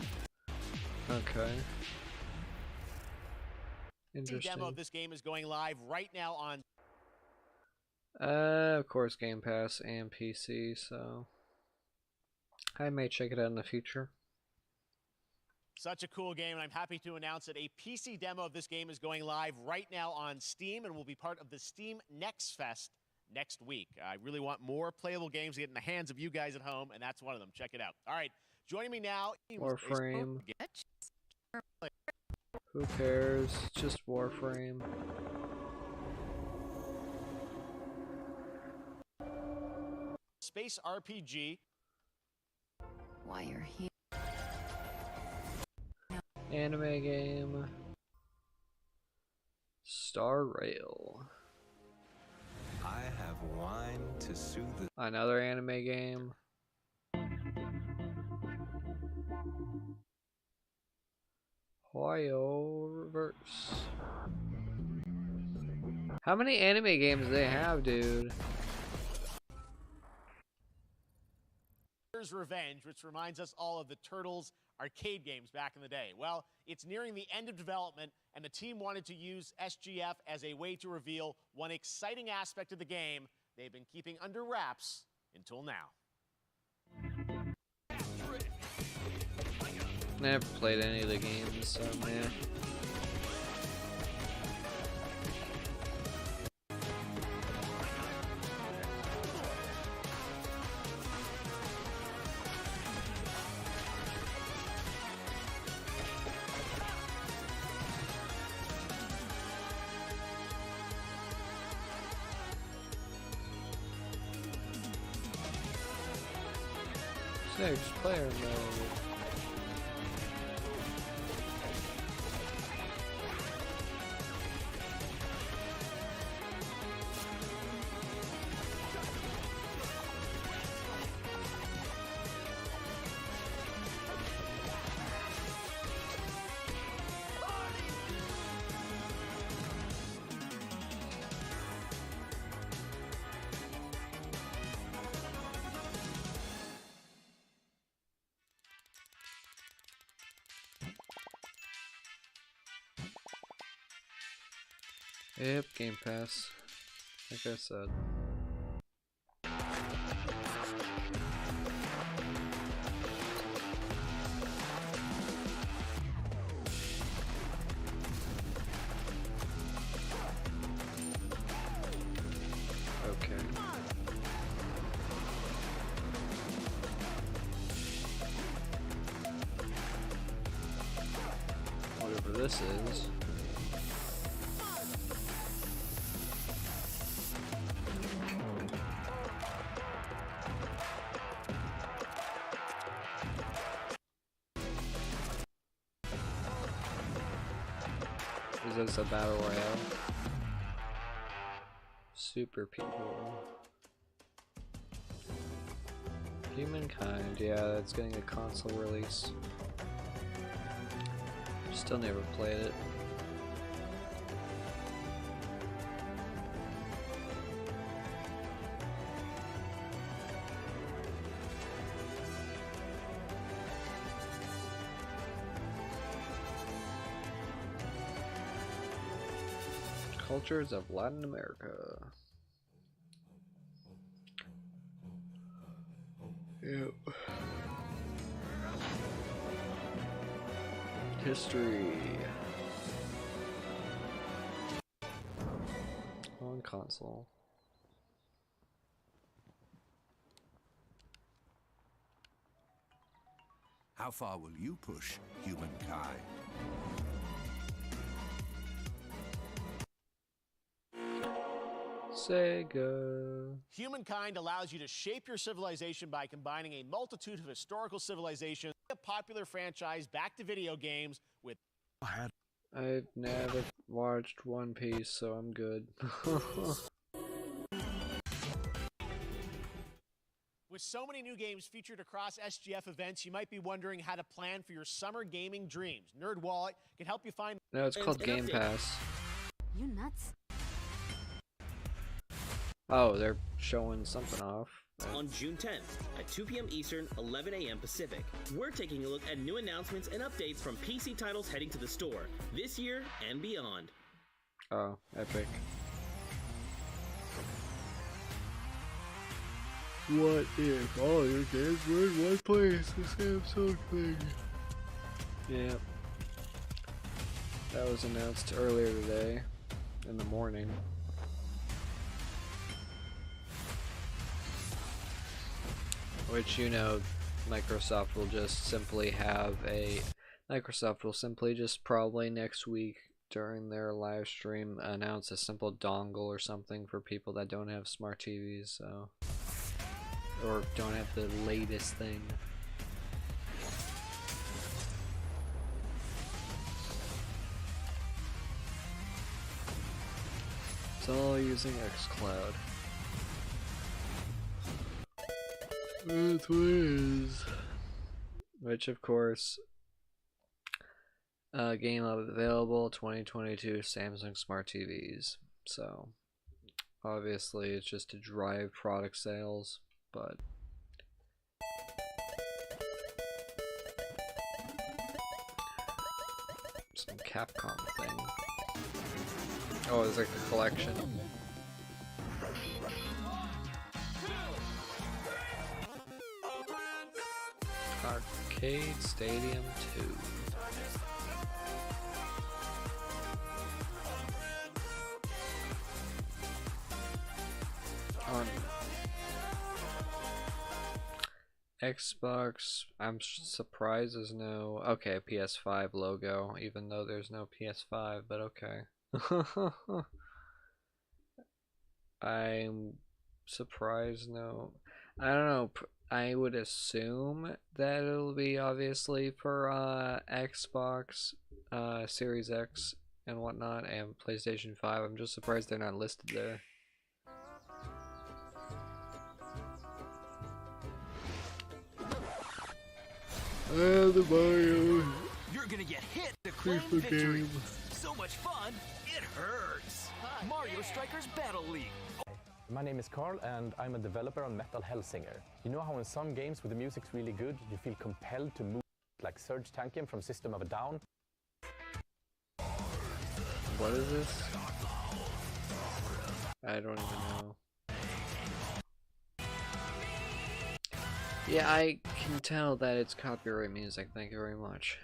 Okay. The Interesting. demo of this game is going live right now on... Of course, Game Pass and PC, so I may check it out in the future. Such a cool game, and I'm happy to announce that a PC demo of this game is going live right now on Steam and will be part of the Steam Next Fest next week. I really want more playable games to get in the hands of you guys at home, and that's one of them. Check it out. All right, joining me now... Warframe. Who cares? Just Warframe. Space RPG. Why you're here? Anime game. Star Rail. I have wine to soothe the... Another anime game. Hoyo Reverse. How many anime games do they have, dude? Here's Revenge, which reminds us all of the Turtles arcade games back in the day. Well, it's nearing the end of development, and the team wanted to use SGF as a way to reveal one exciting aspect of the game they've been keeping under wraps until now. Never played any of the games, so man. 6 player mode. Yep, Game Pass. Like I said. Okay. Whatever this is. Is this a battle royale? Super people. Humankind, yeah, that's getting a console release. Still never played it. Cultures of Latin America. Yep. History. On console. How far will you push humankind? Sega. Humankind allows you to shape your civilization by combining a multitude of historical civilizations. A popular franchise back to video games with. I've never watched One Piece, so I'm good. With so many new games featured across SGF events, you might be wondering how to plan for your summer gaming dreams. NerdWallet can help you find. No, it's called Game Pass. You nuts? Oh, they're showing something off. On June 10th at 2 p.m. Eastern, 11 a.m. Pacific, we're taking a look at new announcements and updates from PC titles heading to the store this year and beyond. Oh, epic. What if all your games were in one place? The Samsung thing. Yep. That was announced earlier today in the morning. Which, you know, Microsoft will just simply have a... Microsoft will simply just probably next week during their live stream announce a simple dongle or something for people that don't have smart TVs, so... Or don't have the latest thing. It's all using xCloud. That's what it is. Which, of course, game available 2022 Samsung Smart TVs. So, obviously, it's just to drive product sales, but. Some Capcom thing. Oh, it's like a collection. Arcade Stadium 2. On Xbox, I'm surprised there's no... Okay, PS5 logo, even though there's no PS5, but okay. I'm surprised no... I don't know, I would assume that it'll be obviously for Xbox, Series X and whatnot, and PlayStation 5. I'm just surprised they're not listed there. The Mario. You're gonna get hit to claim victory. Game. So much fun, it hurts. Mario Strikers Battle League. My name is Carl and I'm a developer on Metal Hellsinger. You know how in some games where the music's really good, you feel compelled to move like Serge Tankian from System of a Down? What is this? I don't even know. Yeah, I can tell that it's copyright music. Thank you very much.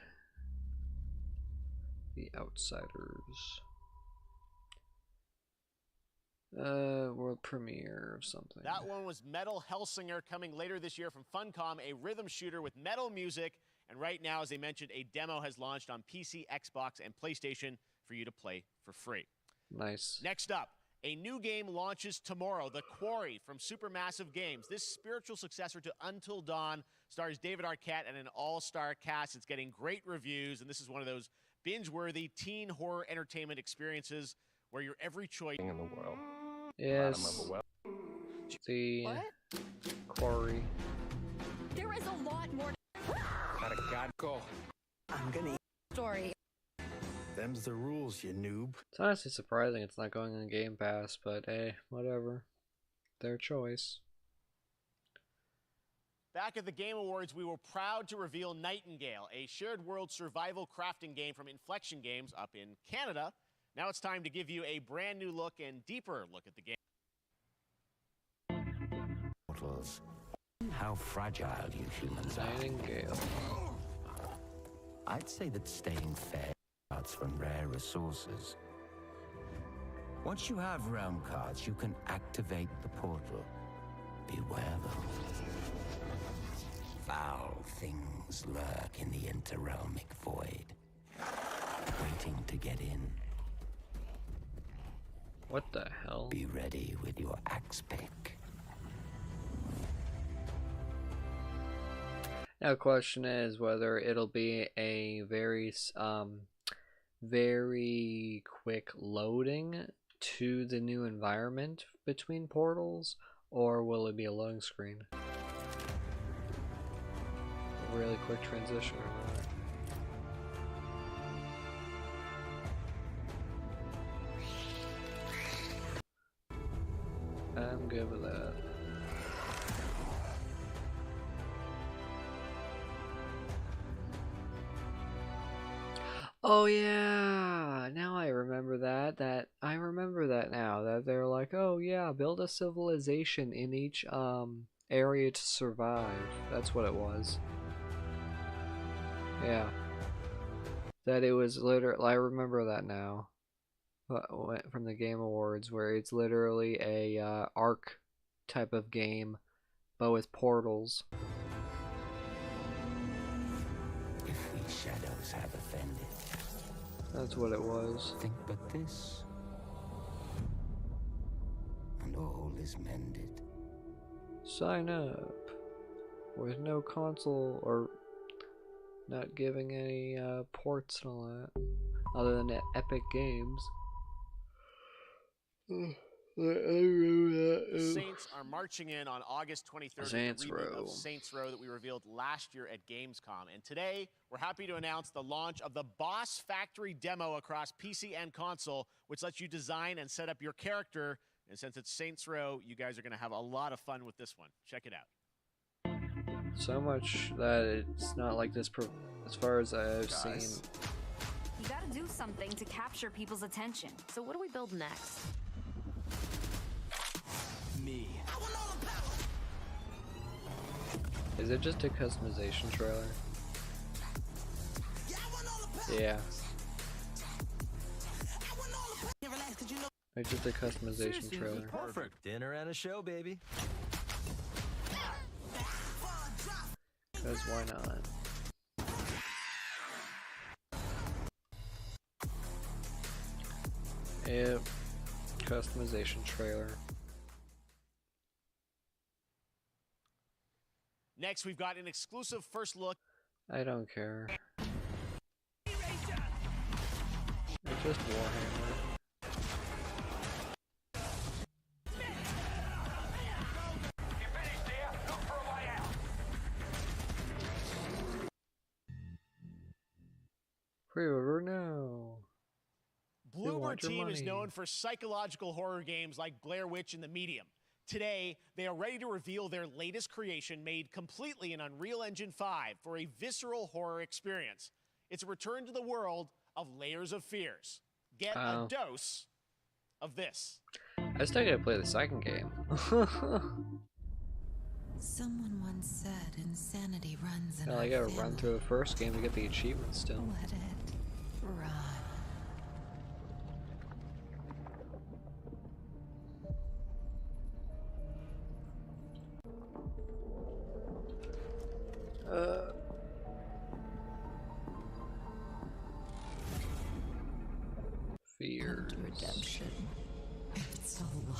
The Outsiders. World premiere of something. That one was Metal Hellsinger, coming later this year from Funcom, a rhythm shooter with metal music. And right now, as I mentioned, a demo has launched on PC, Xbox, and PlayStation for you to play for free. Nice. Next up, a new game launches tomorrow, The Quarry from Supermassive Games. This spiritual successor to Until Dawn stars David Arquette and an all-star cast. It's getting great reviews, and this is one of those binge-worthy teen horror entertainment experiences where your every choice in the world. Yes. The Quarry. There is a lot more. I'm gonna eat. Story. Them's the rules, you noob. It's honestly surprising it's not going on Game Pass, but hey, whatever. Their choice. Back at the Game Awards, we were proud to reveal Nightingale, a shared world survival crafting game from Inflection Games up in Canada. Now it's time to give you a brand new look and deeper look at the game. Mortals, how fragile you humans are. Nightingale. I'd say that staying fair starts from rare resources. Once you have realm cards, you can activate the portal. Beware though. Foul things lurk in the interrealmic void, waiting to get in. What the hell? Be ready with your axe pick. Now, the question is whether it'll be a very quick loading to the new environment between portals, or will it be a loading screen? A really quick transition or not? I'm good with that. Oh yeah, now I remember that. I remember that now. That they're like, oh yeah, build a civilization in each area to survive. That's what it was. Yeah. That it was literally. I remember that now. From the Game Awards, where it's literally a Ark type of game, but with portals. If we shadows have offended, that's what it was. Think but this, and all is mended. Sign up with no console or not giving any ports and all that, other than Epic Games. The Saints are marching in on August 23rd. Saints the reboot Row. of Saints Row that we revealed last year at Gamescom. And today, we're happy to announce the launch of the Boss Factory demo across PC and console, which lets you design and set up your character. And since it's Saints Row, you guys are going to have a lot of fun with this one. Check it out. So much that it's not like this as far as I've seen. You gotta do something to capture people's attention. So what do we build next? Me. Is it just a customization trailer? Yeah. It's just a customization trailer. Perfect. Dinner and a show, baby. Because why not? Yep. Customization trailer. Next, we've got an exclusive first look. I don't care. It's just Warhammer. Pre-order now. Bloober Team is known for psychological horror games like Blair Witch and The Medium. Today, they are ready to reveal their latest creation made completely in Unreal Engine 5 for a visceral horror experience. It's a return to the world of Layers of Fears. Get a dose of this. I still gotta play the second game. Someone once said insanity runs in I our gotta family. run through the first game to get the achievement still. Let it run. Fears. Redemption. It's a lie.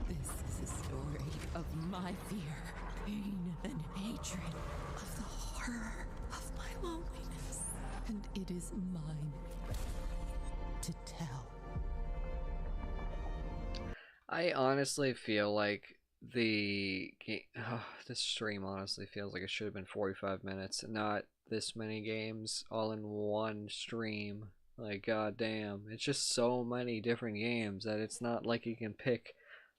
This is a story of my fear, pain, and hatred, of the horror of my loneliness. And it is mine to tell. I honestly feel like the game. This stream honestly feels like it should have been 45 minutes, not this many games all in one stream. Like, goddamn, it's just so many different games that it's not like you can pick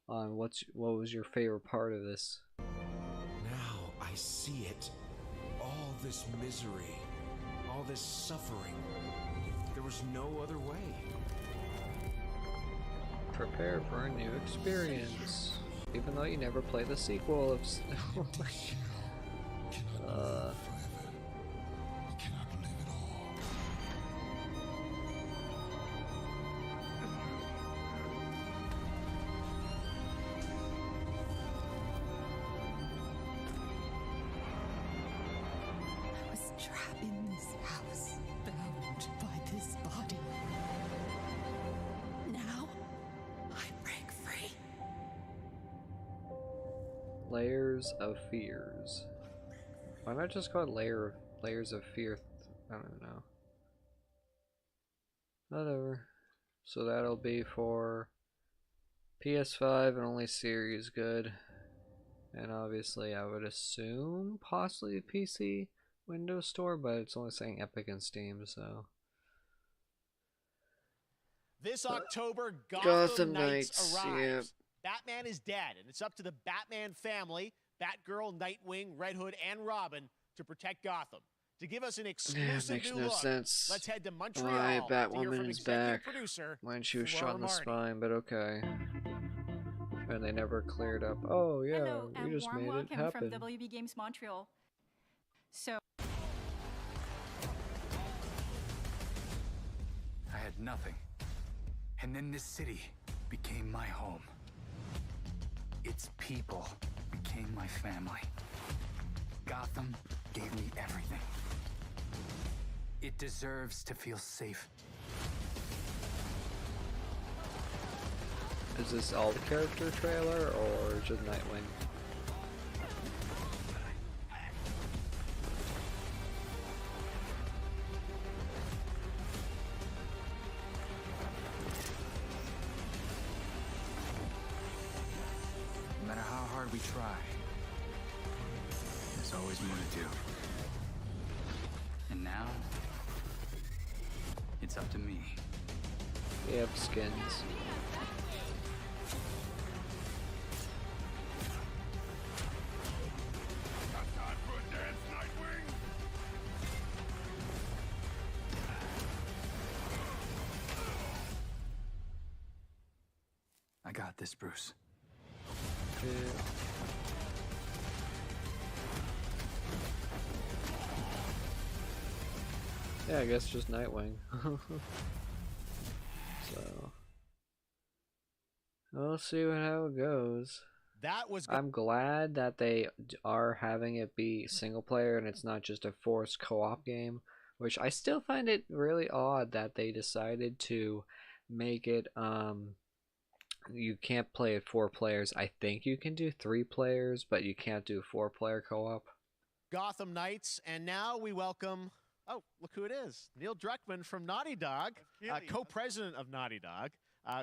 on what was your favorite part of this. Now I see it. All this misery, all this suffering. There was no other way. Prepare for a new experience, even though you never play the sequel of. I was trapped in this house, bound by this body. Now, I break free. Layers of Fears. Why not just call it Layers of Fear? I don't even know. Whatever. So that'll be for PS5 and only series good. And obviously I would assume possibly PC Windows Store, but it's only saying Epic and Steam, so. This October, Gotham Knights arrives. Yeah. Batman is dead, and it's up to the Batman family, Batgirl, Nightwing, Red Hood, and Robin to protect Gotham. To give us an exclusive Makes new no look, let's head to Montreal why to hear from Batwoman is executive back producer when she was Flora shot in the Marty. spine, but okay. And they never cleared up. Oh yeah, Hello, we and just warm made it welcome happen. from WB Games Montreal. So I had nothing. And then this city became my home. Its people became my family. Gotham gave me everything. It deserves to feel safe. Is this all the character trailer or just Nightwing? No matter how hard we try, there's always more to do. And now, it's up to me. Yep, skins. I got this, Bruce. Yeah, I guess just Nightwing. So we'll see how it goes. That was. I'm glad that they are having it be single player and it's not just a forced co-op game, which I still find it really odd that they decided to make it you can't play it 4 players. I think you can do 3 players, but you can't do 4-player co-op. Gotham Knights, and now we welcome, oh, look who it is, Neil Druckmann from Naughty Dog, co-president of Naughty Dog.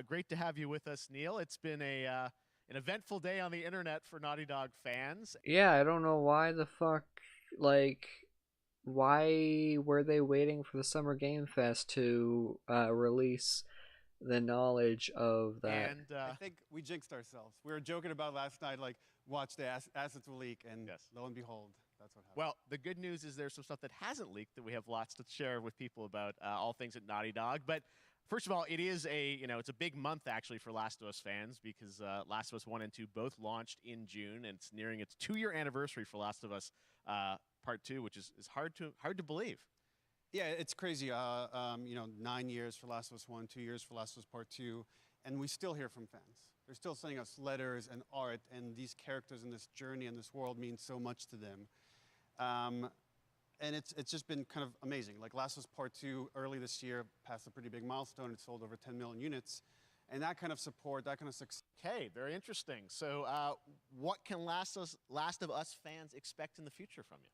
Great to have you with us, Neil. It's been an eventful day on the internet for Naughty Dog fans. Yeah, I don't know why the fuck, like, why were they waiting for the Summer Game Fest to release the knowledge of that? And I think we jinxed ourselves. We were joking about last night, like, watch the assets will leak, and lo and behold, that's what happened. Well, the good news is there's some stuff that hasn't leaked that we have lots to share with people about all things at Naughty Dog. But first of all, it is it's a big month actually for Last of Us fans because Last of Us 1 and 2 both launched in June, and it's nearing its 2-year anniversary for Last of Us Part 2, which is hard to believe. Yeah, it's crazy. 9 years for Last of Us 1, 2 years for Last of Us Part 2, and we still hear from fans. They're still sending us letters and art, and these characters in this journey and this world mean so much to them. And it's just been kind of amazing. Like Last of Us Part 2 early this year passed a pretty big milestone. It sold over 10 million units. And that kind of support, that kind of success. Okay, very interesting. So what can Last of Us fans expect in the future from you?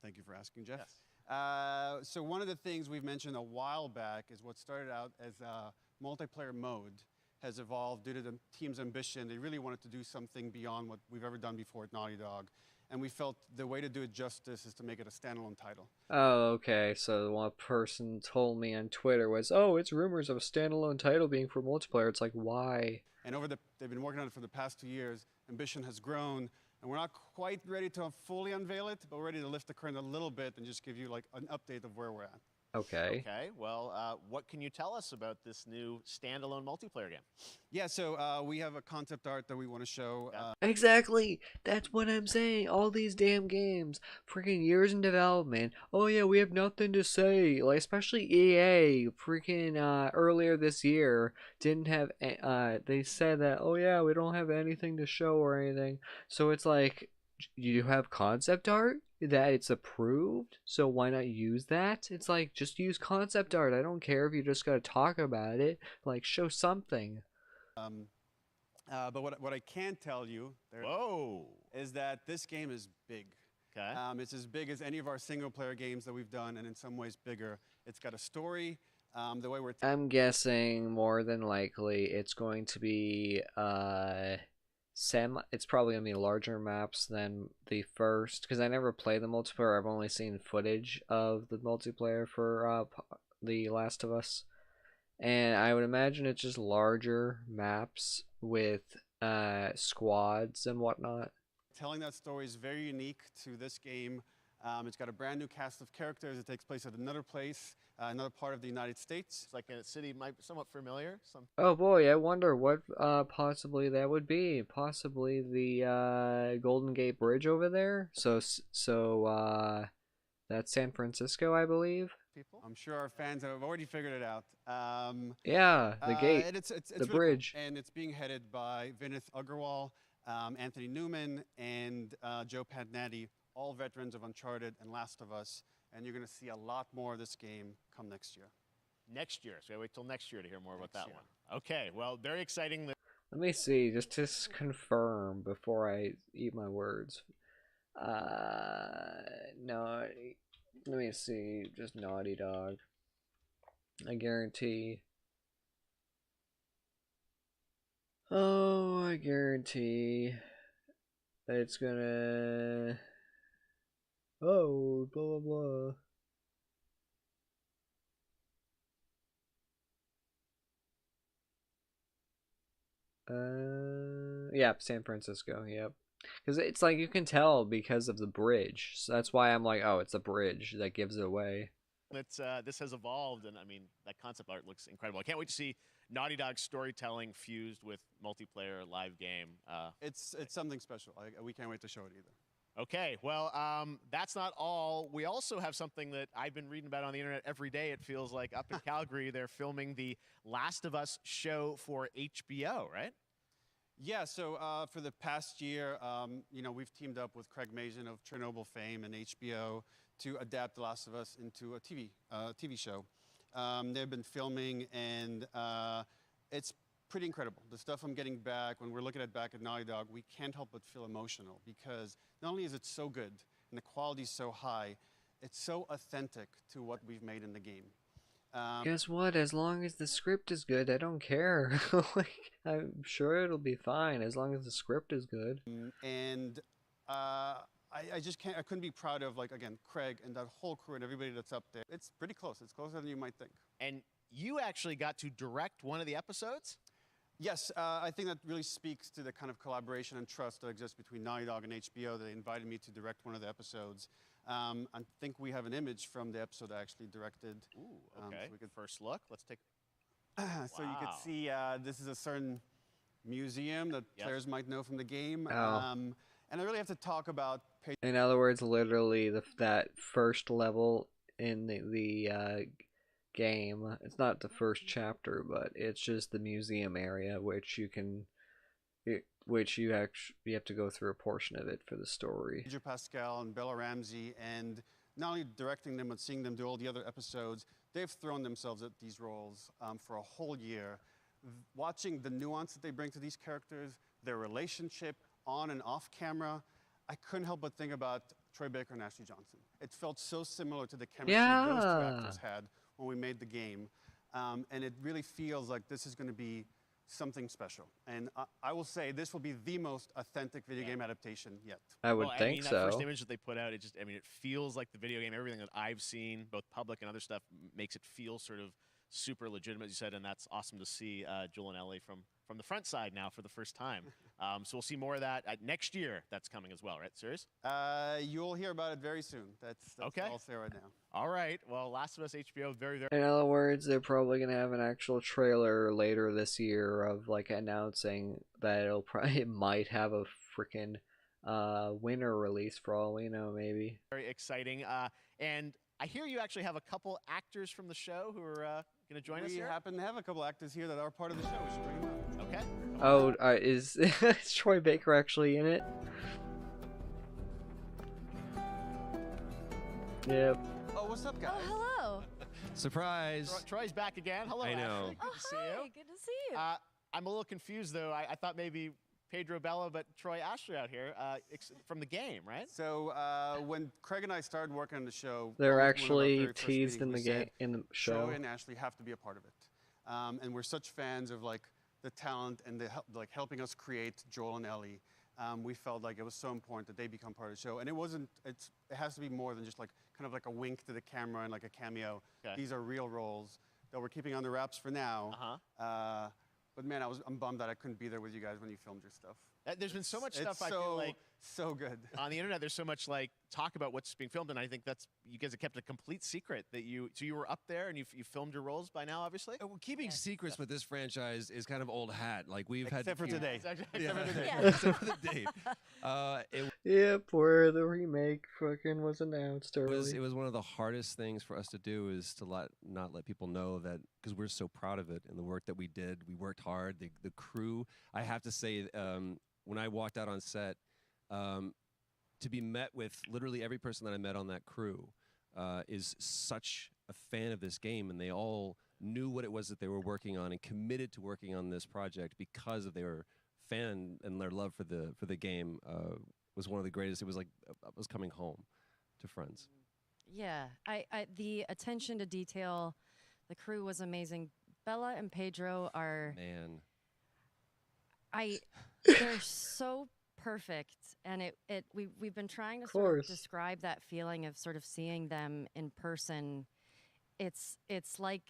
Thank you for asking, Jeff. Yes. So one of the things we've mentioned a while back is what started out as a multiplayer mode has evolved due to the team's ambition. They really wanted to do something beyond what we've ever done before at Naughty Dog. And we felt the way to do it justice is to make it a standalone title. Oh, okay. So one person told me on Twitter was, oh, it's rumors of a standalone title being for multiplayer. It's like, why? And they've been working on it for the past 2 years. Ambition has grown, and we're not quite ready to fully unveil it, but we're ready to lift the curtain a little bit and just give you like an update of where we're at. Okay. Okay. Well, what can you tell us about this new standalone multiplayer game? Yeah, so we have a concept art that we want to show. Exactly. That's what I'm saying. All these damn games, freaking years in development. Oh yeah, we have nothing to say. Like especially EA, freaking earlier this year didn't have. They said that oh yeah, we don't have anything to show or anything. So it's like, you have concept art that it's approved, so why not use that? It's like, just use concept art. I don't care if you just gotta talk about it. Like, show something. But what I can tell you is that this game is big. Okay. It's as big as any of our single-player games that we've done, and in some ways bigger. It's got a story. The way we're I'm guessing more than likely it's going to be it's probably gonna be larger maps than the first, because I never played the multiplayer. I've only seen footage of the multiplayer for The Last of Us, and I would imagine it's just larger maps with squads and whatnot. Telling that story is very unique to this game. It's got a brand new cast of characters. It takes place at another place, another part of the United States. It's like a city might be somewhat familiar. Oh boy, I wonder what possibly that would be. Possibly the Golden Gate Bridge over there. So that's San Francisco, I believe. I'm sure our fans have already figured it out. Yeah, the gate, and it's the really bridge. Cool. And it's being headed by Vinith Agarwal, Anthony Newman, and Joe Padnatti, all veterans of Uncharted and Last of Us. And you're going to see a lot more of this game come next year. Next year. So I wait till next year to hear more about that one. Okay. Well, very exciting. Let me see, just to confirm before I eat my words. No, let me see, just Naughty Dog. I guarantee. Oh, I guarantee that it's gonna. Oh, blah blah blah. Yeah, San Francisco. Yep. Because it's like you can tell because of the bridge. So that's why I'm like, oh, it's a bridge that gives it away. This has evolved, and I mean that concept art looks incredible. I can't wait to see Naughty Dog storytelling fused with multiplayer live game. It's something special. We can't wait to show it either. Okay, well, that's not all. We also have something that I've been reading about on the internet every day. It feels like up in Calgary, they're filming the Last of Us show for HBO, right? Yeah, so for the past year, we've teamed up with Craig Mazin of Chernobyl fame and HBO to adapt The Last of Us into a TV show. They've been filming, and it's pretty incredible. The stuff I'm getting back, when we're looking at back at Naughty Dog, we can't help but feel emotional because not only is it so good and the quality is so high, it's so authentic to what we've made in the game. Guess what? As long as the script is good, I don't care. Like, I'm sure it'll be fine as long as the script is good. And I just can't. I couldn't be proud of, like, again, Craig and that whole crew and everybody that's up there. It's pretty close. It's closer than you might think. And you actually got to direct one of the episodes? Yes, I think that really speaks to the kind of collaboration and trust that exists between Naughty Dog and HBO. They invited me to direct one of the episodes. I think we have an image from the episode I actually directed. Ooh, okay. So we could first look. Let's take. So you could see this is a certain museum that players might know from the game. Oh. And I really have to talk about. In other words, literally that first level in the game. It's not the first chapter, but it's just the museum area, which you have to go through a portion of it for the story. Pedro Pascal and Bella Ramsey, and not only directing them but seeing them do all the other episodes, they've thrown themselves at these roles for a whole year. Watching the nuance that they bring to these characters, their relationship on and off camera, I couldn't help but think about Troy Baker and Ashley Johnson. It felt so similar to the chemistry those two actors had when we made the game. And it really feels like this is going to be something special. And I will say this will be the most authentic video game adaptation yet. I would think that so. First image that they put out, it feels like the video game. Everything that I've seen, both public and other stuff, makes it feel sort of super legitimate, as you said, and that's awesome to see Joel and Ellie from the front side now for the first time. So we'll see more of that next year. That's coming as well, right? Serious? You'll hear about it very soon. That's okay. all I'll say right now. All right. Well, Last of Us HBO, very, very. In other words, they're probably gonna have an actual trailer later this year of like announcing that it might have a freaking winter release for all we know, maybe. Very exciting. And I hear you actually have a couple actors from the show who are going to join us here. We happen to have a couple actors here that are part of the show. We should bring them up. Okay. Oh, is Troy Baker actually in it? Yep. Oh, what's up, guys? Oh, hello. Surprise. Troy's back again. Hello, I know. Ashley. Good to see you. Good to see you. I'm a little confused, though. I thought maybe Pedro Bella, but Troy Ashley out here from the game, right? So when Craig and I started working on the show, they're actually teased in the game in the show. Troy and Ashley have to be a part of it, and we're such fans of like the talent and the helping us create Joel and Ellie. We felt like it was so important that they become part of the show, and it has to be more than just like kind of like a wink to the camera and like a cameo. Okay. These are real roles that we're keeping on the wraps for now. But man, I'm bummed that I couldn't be there with you guys when you filmed your stuff. There's been so much stuff It's I feel like so good on the internet. There's so much like talk about what's being filmed, and I think that's you guys have kept a complete secret that you were up there and you filmed your roles by now, obviously. Well, keeping secrets with this franchise is kind of old hat. Like we've except had for today. Yeah. Except for the date. Yep, where the remake fucking was announced early. It was one of the hardest things for us to do is to not let people know that, because we're so proud of it and the work that we did. We worked hard. The crew, I have to say, when I walked out on set, to be met with literally every person that I met on that crew is such a fan of this game, and they all knew what it was that they were working on and committed to working on this project because of their fan and their love for the game was one of the greatest. It was like I was coming home to friends. Yeah, the attention to detail, the crew was amazing. Bella and Pedro are they're so perfect, and we've been trying to sort of describe that feeling of sort of seeing them in person. It's like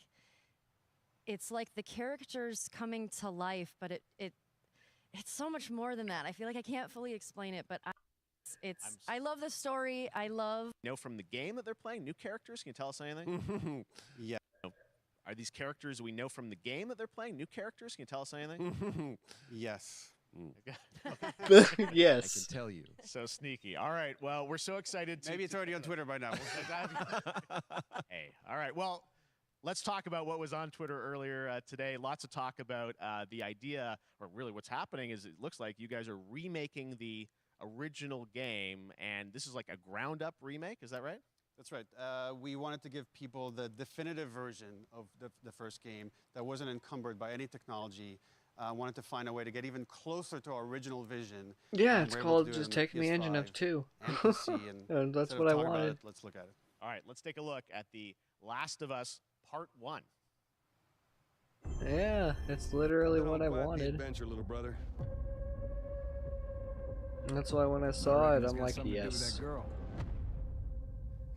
the characters coming to life, but it's so much more than that. I feel like I can't fully explain it, but I love the story. I love from the game that they're playing new characters. Can you tell us anything? Yeah. Are these characters we know from the game that they're playing new characters? Can you tell us anything? Yes. Yes. I can tell you. So sneaky. All right. Well, we're so excited. Maybe it's already on Twitter by now. Hey. All right. Well, let's talk about what was on Twitter earlier today. Lots of talk about the idea, or really what's happening is it looks like you guys are remaking the original game, and this is like a ground-up remake. Is that right? That's right. We wanted to give people the definitive version of the first game that wasn't encumbered by any technology. wanted to find a way to get even closer to our original vision. Yeah, it's we're able to called do it just on the taking the engine PS5 of 2. and PC, and And that's instead what of I talking about wanted. it, let's look at it. All right, let's take a look at The Last of Us Part 1. Yeah, it's literally what I wanted. Adventure, little brother. That's why when I saw it, I'm like, yes.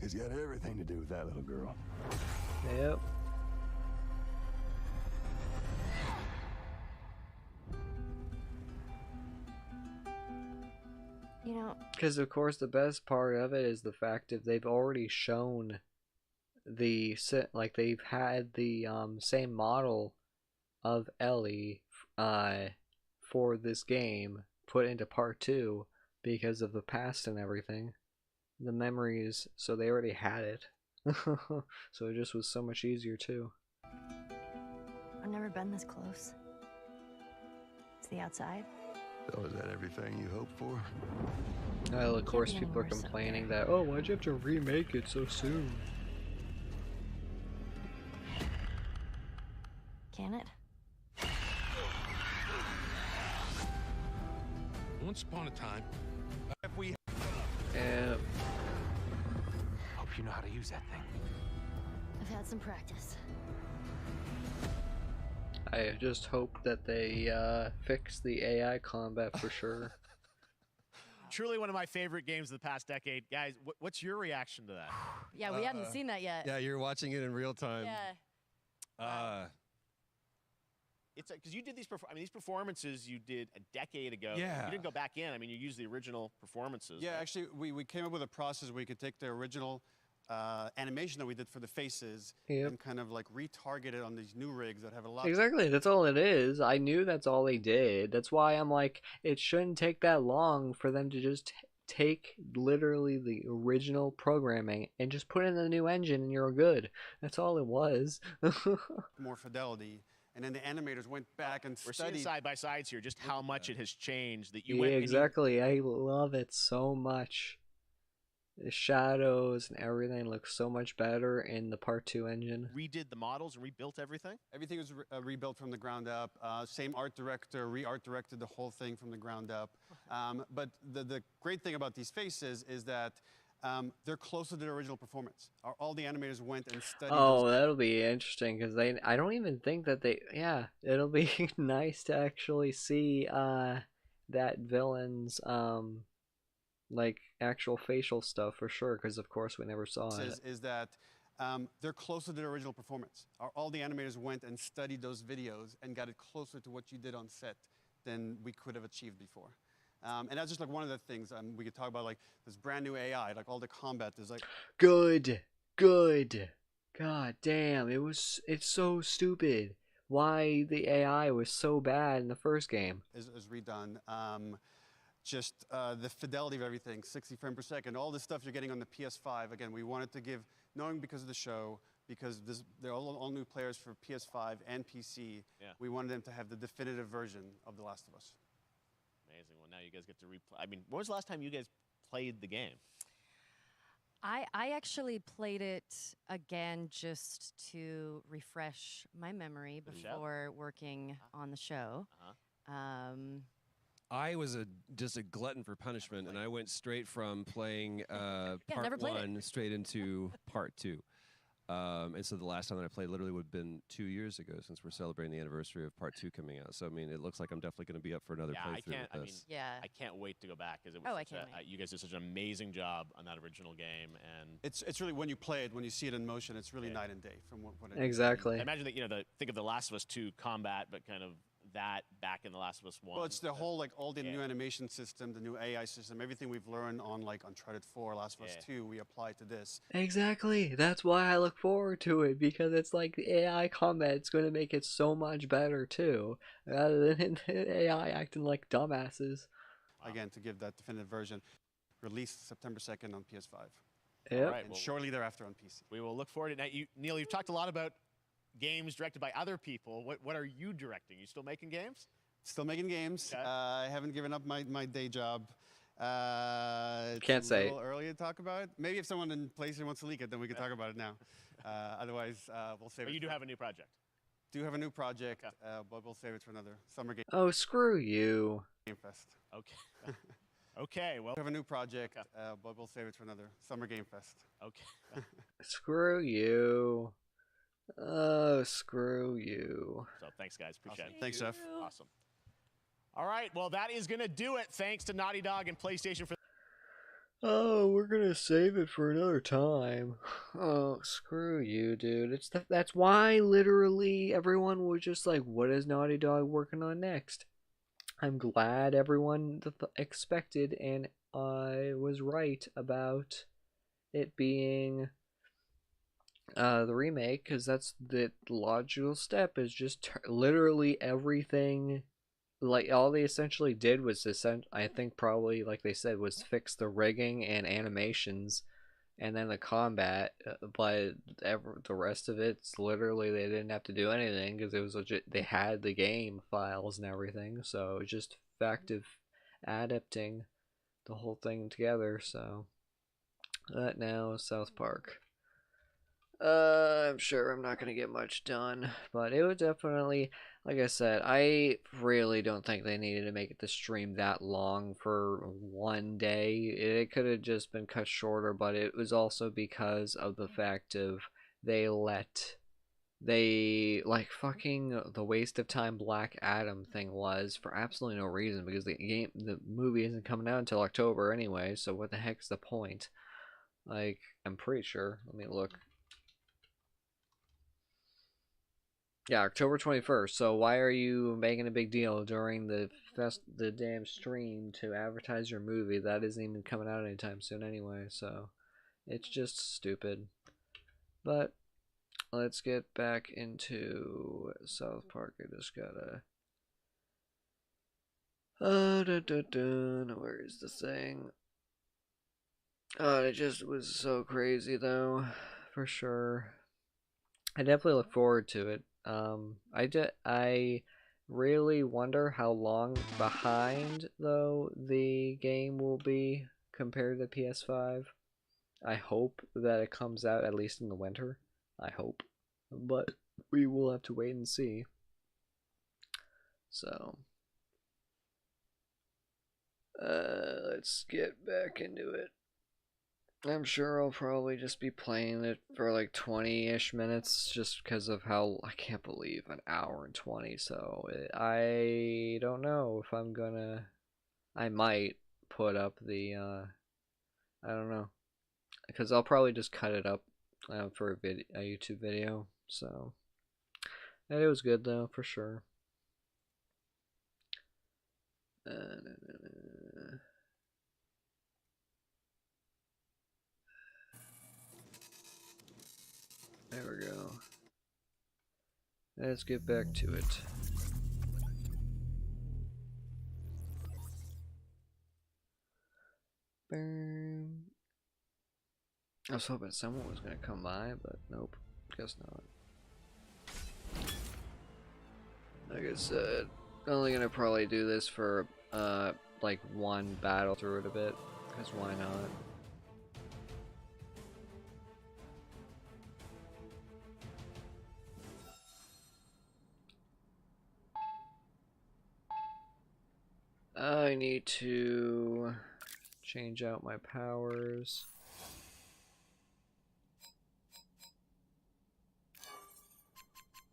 He's got everything to do with that little girl. Yep. You know, because of course the best part of it is the fact that they've already shown the like they've had the same model of Ellie for this game put into part 2 because of the past and everything, the memories, so they already had it. So it just was so much easier too. I've never been this close. It's the outside. So is that everything you hoped for? Well, of course people are complaining that, oh, why'd you have to remake it so soon? Can it? Once upon a time, if we Hope you know how to use that thing. I've had some practice. I just hope that they fix the AI combat for sure. Truly one of my favorite games of the past decade. Guys, what's your reaction to that? Yeah, we hadn't seen that yet. Yeah, you're watching it in real time. Yeah. It's because you did these. These performances you did a decade ago. Yeah. You didn't go back in. I mean, you used the original performances. Yeah, right? actually, we came up with a process where we could take the original animation that we did for the faces and kind of like retarget it on these new rigs that have a lot. Exactly, that's all it is. I knew that's all they did. That's why I'm like, it shouldn't take that long for them to just take literally the original programming and just put in the new engine and you're good. That's all it was. More fidelity. And then the animators went back and We're studied. seeing side by sides here, just how much it has changed. That you Yeah, went and exactly. I love it so much. The shadows and everything looks so much better in the Part 2 engine. redid the models and rebuilt everything. Everything was rebuilt from the ground up. Same art director, re-art directed the whole thing from the ground up. But the great thing about these faces is that they're closer to the original performance. All the animators went and studied. Oh, that'll be interesting because I don't even think that yeah, it'll be nice to actually see that villain's like actual facial stuff for sure, because of course we never saw it. Is that they're closer to the original performance. All the animators went and studied those videos and got it closer to what you did on set than we could have achieved before. And that's just like one of the things we could talk about, like this brand new AI, like all the combat is like Good. God damn, it's so stupid. Why the AI was so bad in the first game. is redone. Just the fidelity of everything, 60 frames per second, all the stuff you're getting on the PS5. Again, we wanted to give, knowing because of the show, because they're all new players for PS5 and PC, we wanted them to have the definitive version of The Last of Us. Amazing. Well, now you guys get to replay. I mean, when was the last time you guys played the game? I actually played it again just to refresh my memory before working on the show. I was just a glutton for punishment, and I went straight from playing never part played 1 straight into part 2. And so the last time that I played literally would have been 2 years ago, since we're celebrating the anniversary of part 2 coming out. So I mean, it looks like I'm definitely going to be up for another playthrough with this. I can't wait to go back because it was you guys did such an amazing job on that original game, and it's really, when you play it, when you see it in motion, it's really night and day from what it Exactly. I imagine that think of The Last of Us 2 combat, but kind of that back in The Last of Us 1. Well, it's the whole, like, all the new animation system, the new AI system, everything we've learned on, like, Uncharted 4, Last of Us 2, we apply to this. Exactly. That's why I look forward to it, because it's like the AI combat is going to make it so much better too, rather than the AI acting like dumbasses. Again, to give that definitive version, released September 2nd on PS5. Yep. All right, And shortly thereafter on PC. We will look forward to it. Now, Neil, you've talked a lot about games directed by other people. What are you directing? You still making games? Still making games. Okay. I haven't given up my day job. It's Can't say. a little early to talk about it. Maybe if someone in PlayStation wants to leak it, then we can talk about it now. Otherwise, we'll save it. But you do have a new project. do have a new project, but we'll save it for another summer game. Oh, screw you. Game Fest. Okay. Okay, well. We have a new project, but we'll save it for another summer Game Fest. Okay. Screw you. Oh, screw you. So thanks, guys. Appreciate Awesome. it. Thanks, Jeff. Awesome. All right, well, that is going to do it. Thanks to Naughty Dog and PlayStation for. Oh, we're gonna save it for another time. Oh, screw you, dude. That's why literally everyone was just like, what is Naughty Dog working on next? I'm glad everyone expected, and I was right about it being the remake, because that's the logical step, is just literally everything. Like, all they essentially did was I think probably, like they said, was fix the rigging and animations and then the combat, but the rest of it's literally they didn't have to do anything because it was legit. They had the game files and everything, so it was just fact of adapting the whole thing together. So that now is South Park. I'm sure I'm not going to get much done, but it would definitely, like I said, I really don't think they needed to make the stream that long for one day. It could have just been cut shorter, but it was also because of the fact of they like fucking the waste of time Black Adam thing was for absolutely no reason, because the movie isn't coming out until October anyway, so what the heck's the point? Like, I'm pretty sure. Let me look. Yeah, October 21st. So why are you making a big deal during the damn stream to advertise your movie that isn't even coming out anytime soon anyway? So it's just stupid. But let's get back into South Park. I just gotta. Where is the thing? It just was so crazy though, for sure. I definitely look forward to it. I really wonder how long behind though the game will be compared to PS5. I hope that it comes out at least in the winter. I hope, but we will have to wait and see. So, let's get back into it. I'm sure I'll probably just be playing it for like 20-ish minutes just because of how I can't believe an hour and 20. So I don't know if I'm gonna. I might put up the. I don't know, because I'll probably just cut it up for a YouTube video. So, and it was good though, for sure. There we go. Let's get back to it. Boom. I was hoping someone was gonna come by, but nope. Guess not. Like I said, only gonna probably do this for like one battle through it a bit, because why not? I need to change out my powers.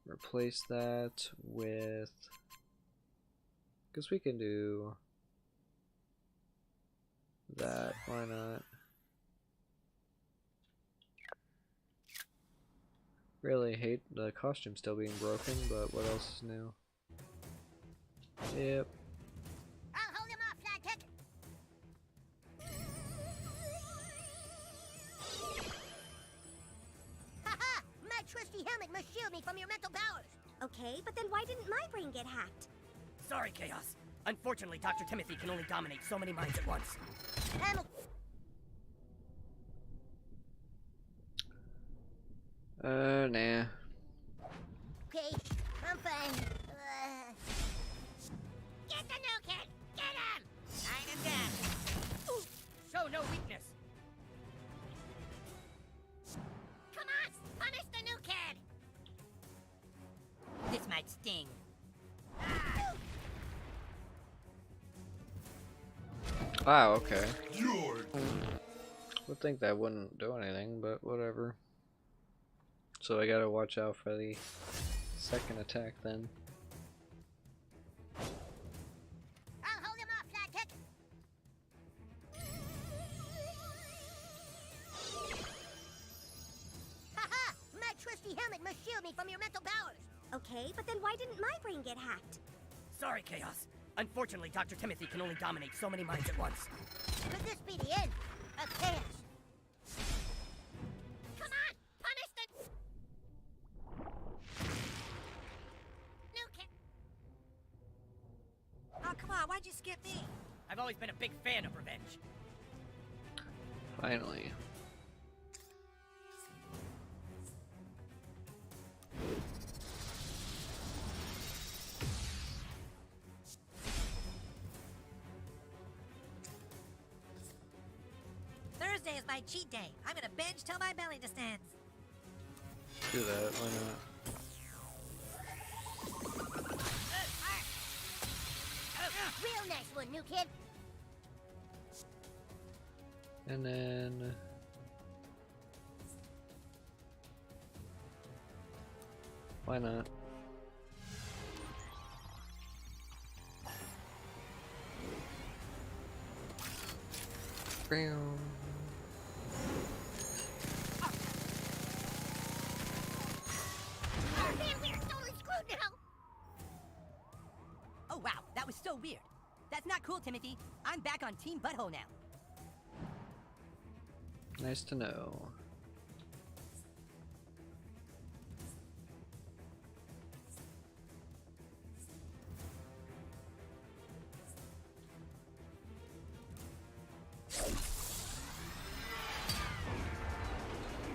Replace that with... because we can do that, why not? Really hate the costume still being broken, but what else is new? Yep. I'll hold him off, Flathead. Haha! My trusty helmet must shield me from your mental powers. Okay, but then why didn't my brain get hacked? Sorry, Chaos. Unfortunately, Dr. Timothy can only dominate so many minds at once. Nah. Okay, I'm fine. Get the new kid! Get him! I am dead. Ooh, show no weakness. Come on! Punish the new kid! This Wow, okay. Would think that wouldn't do anything, but whatever. So I gotta watch out for the second attack then. I'll hold him off, Sidekick. Haha! My trusty helmet must shield me from your mental powers. Okay, but then why didn't my brain get hacked? Sorry, Chaos. Unfortunately, Dr. Timothy can only dominate so many minds at once. Could this be the end of chaos? Come on! Punish the... New kid! Oh, come on, why'd you skip me? I've always been a big fan of revenge. Finally. Thursday is my cheat day. I'm gonna binge till my belly distends. Do that, why not? Real nice one, new kid. And then... why not? Bam. Oh man, we're totally screwed now. Oh wow, that was so weird. That's not cool, Timothy. I'm back on Team Butthole now. Nice to know.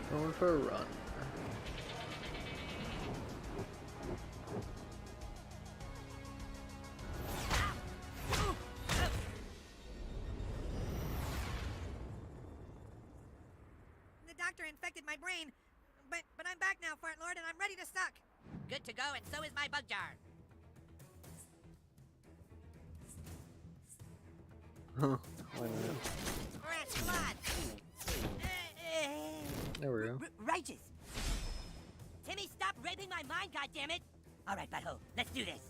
Going for a run. The doctor infected my brain, but I'm back now, Fart Lord, and I'm ready to suck. Good to go, and so is my bug jar. Huh, why not? Rat blood. There we go. Righteous. Timmy, stop raping my mind, goddammit! All right, butthole, let's do this.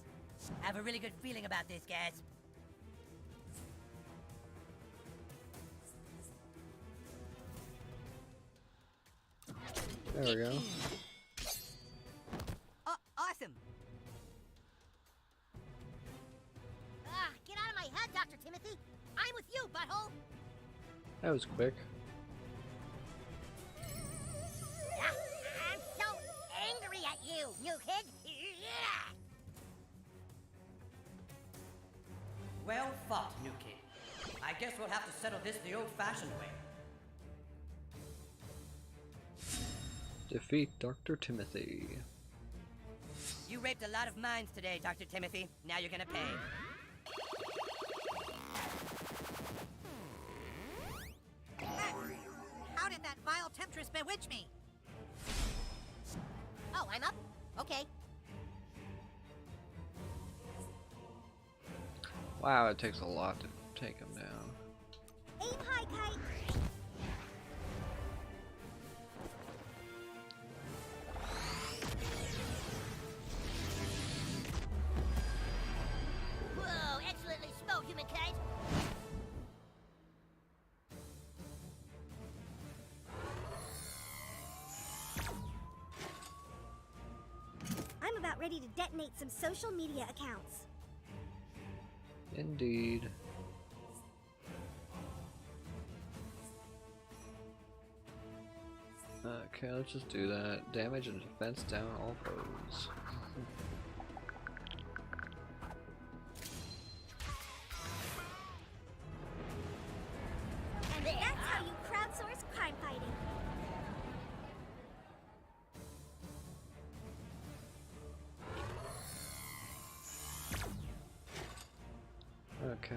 I have a really good feeling about this, guys. There we go. Awesome. Ah, get out of my head, Dr. Timothy. I'm with you, butthole. That was quick. Ah, I'm so angry at you, new kid. Yeah. Well fought, new kid. I guess we'll have to settle this the old-fashioned way. Defeat Dr. Timothy. You raped a lot of minds today, Dr. Timothy. Now you're gonna pay. How did that vile temptress bewitch me? Oh, I'm up? Okay. Wow, it takes a lot to take him down. Aim high, Kite. Whoa, excellently spoke, humankind. I'm about ready to detonate some social media accounts. Indeed. Okay, let's just do that. Damage and defense down all foes. And that's how you crowdsource crime fighting. Okay.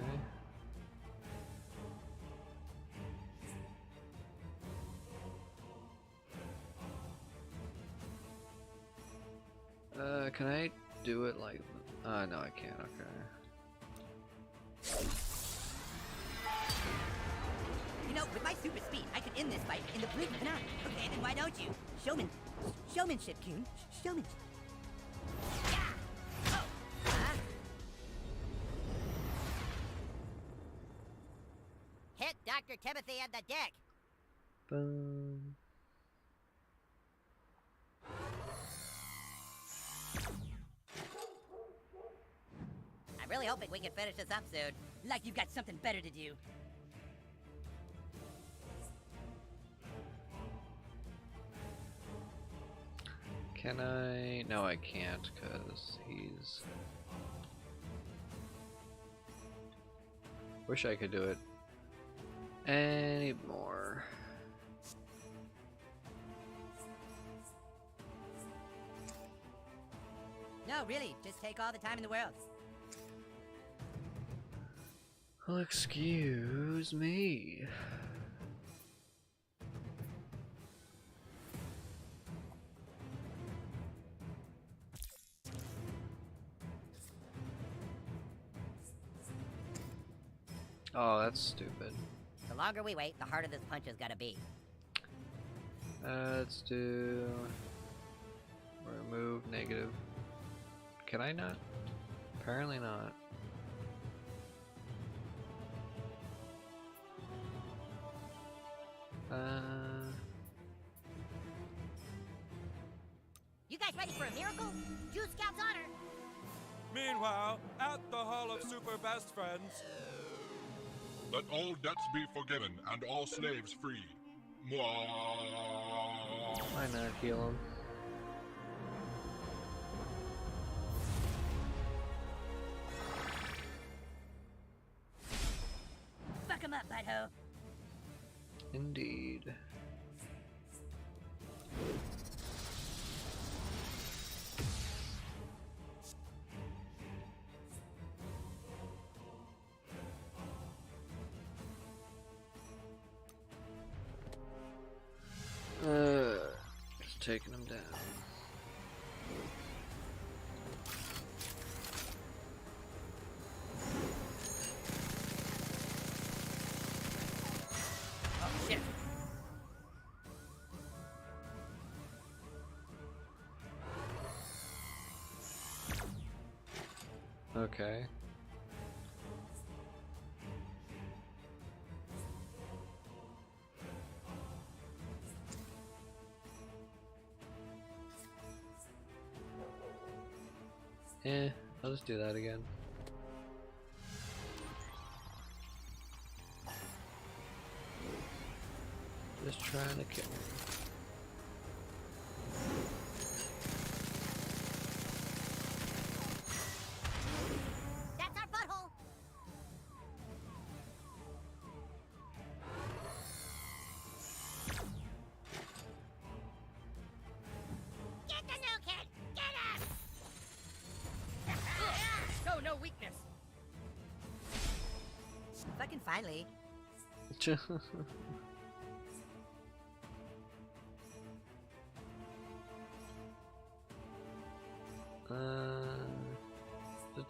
Can I do it like... no, I can't, okay. in the blink of an eye. Okay, then why don't you? Showmanship, Coon. Showmanship. Hit Dr. Timothy in the dick. Boom. I'm really hoping we can finish this up soon. Like you've got something better to do. Can I? No, I can't, because he's... Wish I could do it any more. No, really, just take all the time in the world. Well, excuse me. Oh, that's stupid. The longer we wait, the harder this punch is gonna be. Let's do... remove negative. Can I not? Apparently not. You guys ready for a miracle? Jew Scout's honor. Meanwhile, at the Hall of Super Best Friends. Let all debts be forgiven and all slaves free. Why not heal him? Fuck him up, butthole. Indeed. Just taking him down. Oh shit. Okay. I'll just do that again. Just trying to kill him. That's our butthole. Get the new kid. Get him. Show no weakness. Fucking finally. Just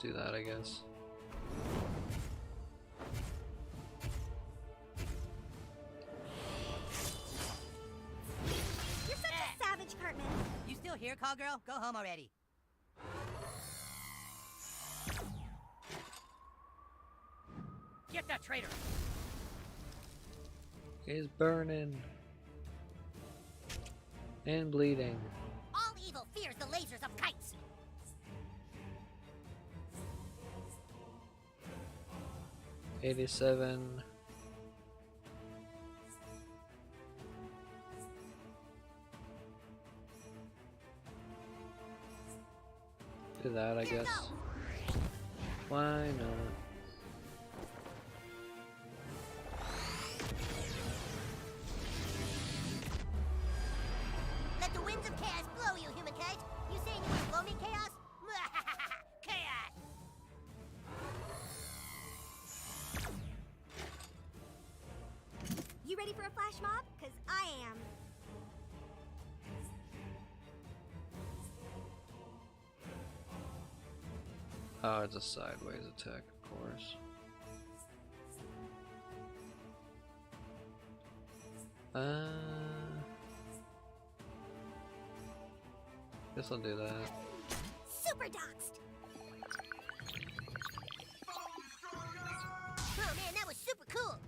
do that, I guess. You're such a savage, Cartman. You still here, call girl? Go home already. Get that traitor. He's burning. And bleeding. All evil fears the lasers of kites. $87. Do that, I guess. Why not? Let the winds of chaos blow you, human kite. You saying you want to blow me, chaos? Chaos. You ready for a flash mob? Cause I am. Oh, it's a sideways attack, of course. Guess I'll do that. Super doxed. Oh man, that was super cool.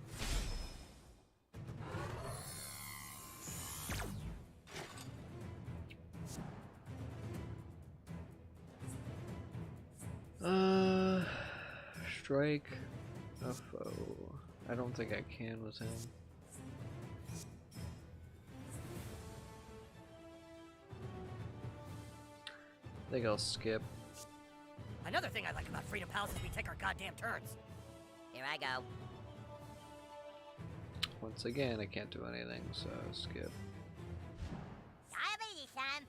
Strike a foe. I don't think I can with him. I think I'll skip. Another thing I like about Freedom Pals is we take our goddamn turns. Here I go. Once again, I can't do anything, so skip. Diabetes, son.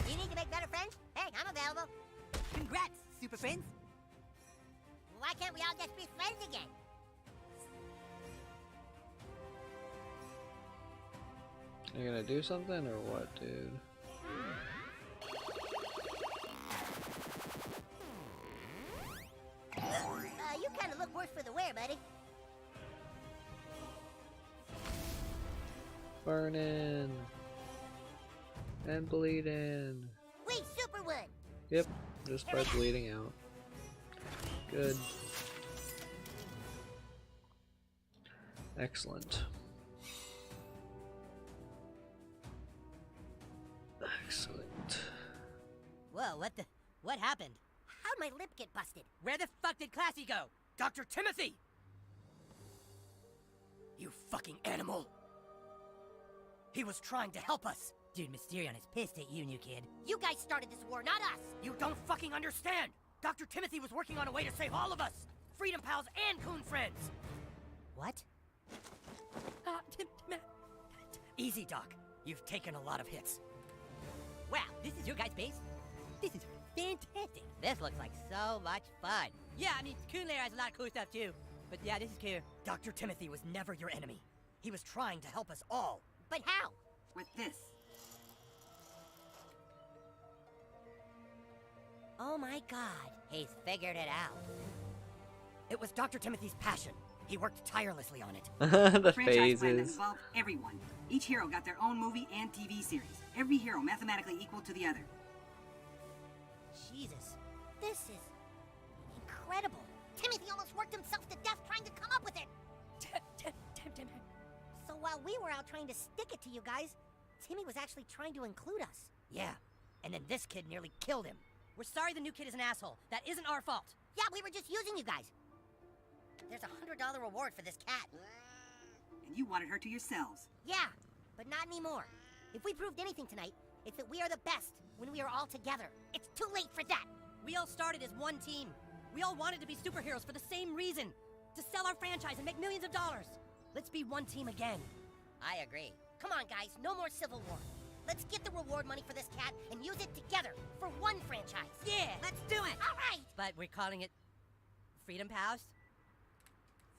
You need to make better friends? Hey, I'm available. Congrats, super friends. Why can't we all just be friends again? You gonna do something or what, dude? You kind of look worse for the wear, buddy. Burning and bleeding. Wait, Superwood. Yep, just by bleeding out. Good. Excellent. Excellent. Whoa, what happened? How'd my lip get busted? Where the fuck did Classy go? Dr. Timothy! You fucking animal! He was trying to help us! Dude, Mysterion is pissed at you, new kid. You guys started this war, not us! You don't fucking understand! Dr. Timothy was working on a way to save all of us! Freedom Pals and Coon Friends! What? Easy, Doc. You've taken a lot of hits. Wow, this is your guys' base? This is fantastic. This looks like so much fun. Yeah, I mean, Coon Lair has a lot of cool stuff too. But yeah, this is cool. Dr. Timothy was never your enemy. He was trying to help us all. But how? With this. Oh my god, he's figured it out. It was Dr. Timothy's passion. He worked tirelessly on it. The franchise plan that phases. involved everyone. Each hero got their own movie and TV series. Every hero mathematically equal to the other. Jesus, this is incredible. Timothy almost worked himself to death trying to come up with it. So while we were out trying to stick it to you guys, Timmy was actually trying to include us. Yeah, and then this kid nearly killed him. We're sorry the new kid is an asshole. That isn't our fault. Yeah, we were just using you guys. There's a $100 reward for this cat. And you wanted her to yourselves. Yeah, but not anymore. If we proved anything tonight, it's that we are the best when we are all together. It's too late for that. We all started as one team. We all wanted to be superheroes for the same reason. To sell our franchise and make millions of dollars. Let's be one team again. I agree. Come on, guys, no more Civil War. Let's get the reward money for this cat and use it together for one franchise. Yeah, let's do it. All right. But we're calling it Freedom Pals.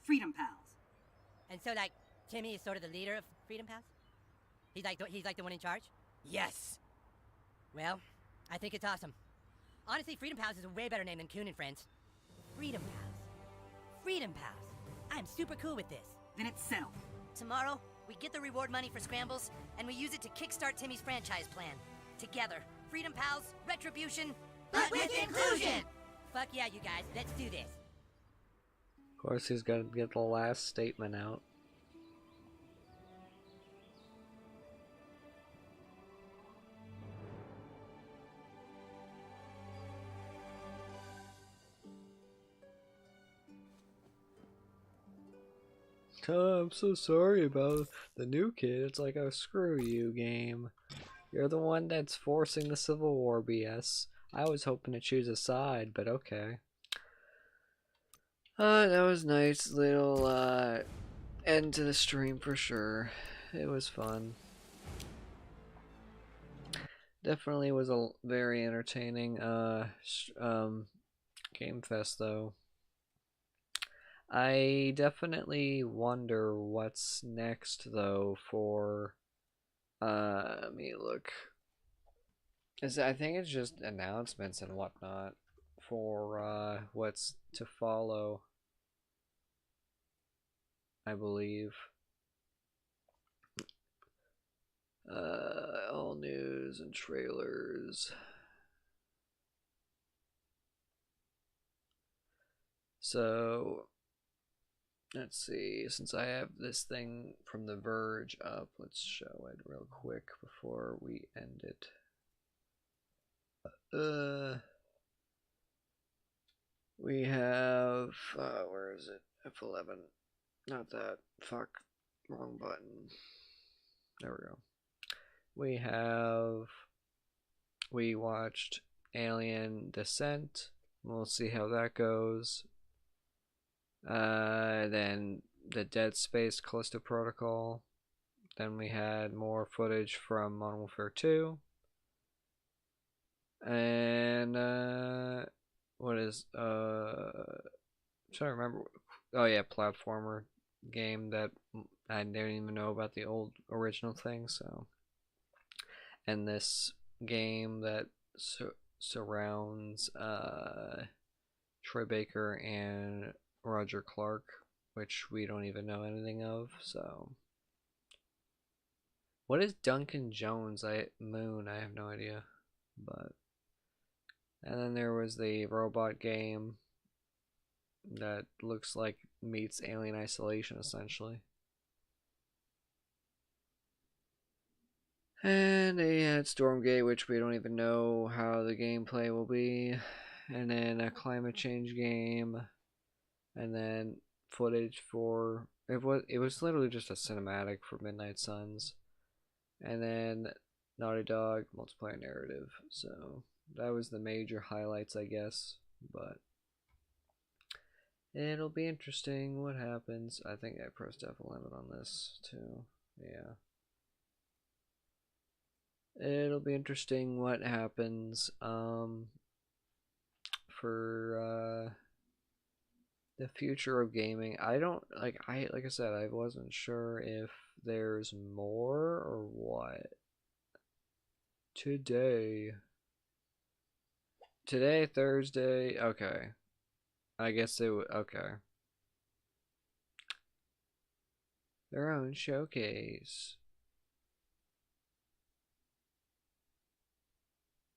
Freedom Pals. And so, like, Timmy is sort of the leader of Freedom Pals? He's like the one in charge? Yes. Well, I think it's awesome. Honestly, Freedom Pals is a way better name than Coon and Friends. Freedom Pals. Freedom Pals. I'm super cool with this. Then it's settled. Tomorrow, we get the reward money for scrambles, and we use it to kickstart Timmy's franchise plan. Together. Freedom Pals, Retribution, but with inclusion! Fuck yeah, you guys. Let's do this. Of course, he's got to get the last statement out. Oh, I'm so sorry about the new kid. It's like, oh, screw you, game. You're the one that's forcing the Civil War BS. I was hoping to choose a side, but okay. That was nice little end to the stream for sure. It was fun. Definitely was a very entertaining Game Fest though. I definitely wonder what's next though for let me look. I think it's just announcements and whatnot for what's to follow, I believe. All news and trailers. So, let's see. Since I have this thing from The Verge up, let's show it real quick before we end it. We have, where is it? F11. Not that. Fuck. Wrong button. There we go. We watched Alien Descent. We'll see how that goes. Then the Dead Space Callisto Protocol. Then we had more footage from Modern Warfare 2. And what is I'm trying to remember. Oh yeah, platformer game that I didn't even know about the old original thing. So, and this game that surrounds Troy Baker and Roger Clark, which we don't even know anything of. So, what is Duncan Jones? Moon? I have no idea, but. And then there was the robot game that looks like meets Alien Isolation, essentially. And they had Stormgate, which we don't even know how the gameplay will be. And then a climate change game. And then footage for... It was literally just a cinematic for Midnight Suns. And then Naughty Dog multiplayer narrative. So... that was the major highlights, I guess, but it'll be interesting what happens. I think I pressed F11 on this too. Yeah. It'll be interesting what happens for the future of gaming. I don't like I said, I wasn't sure if there's more or what. Today, Thursday. Okay. I guess they would. Okay. Their own showcase.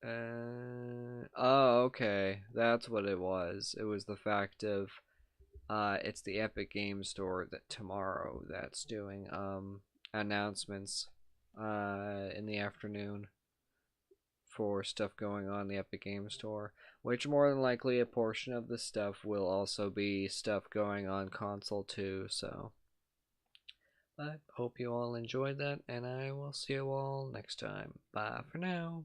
Oh, okay. That's what it was. It was the fact of, it's the Epic Games Store that tomorrow that's doing announcements in the afternoon for stuff going on in the Epic Games Store, which more than likely a portion of the stuff will also be stuff going on console too, so. But hope you all enjoyed that, and I will see you all next time. Bye for now.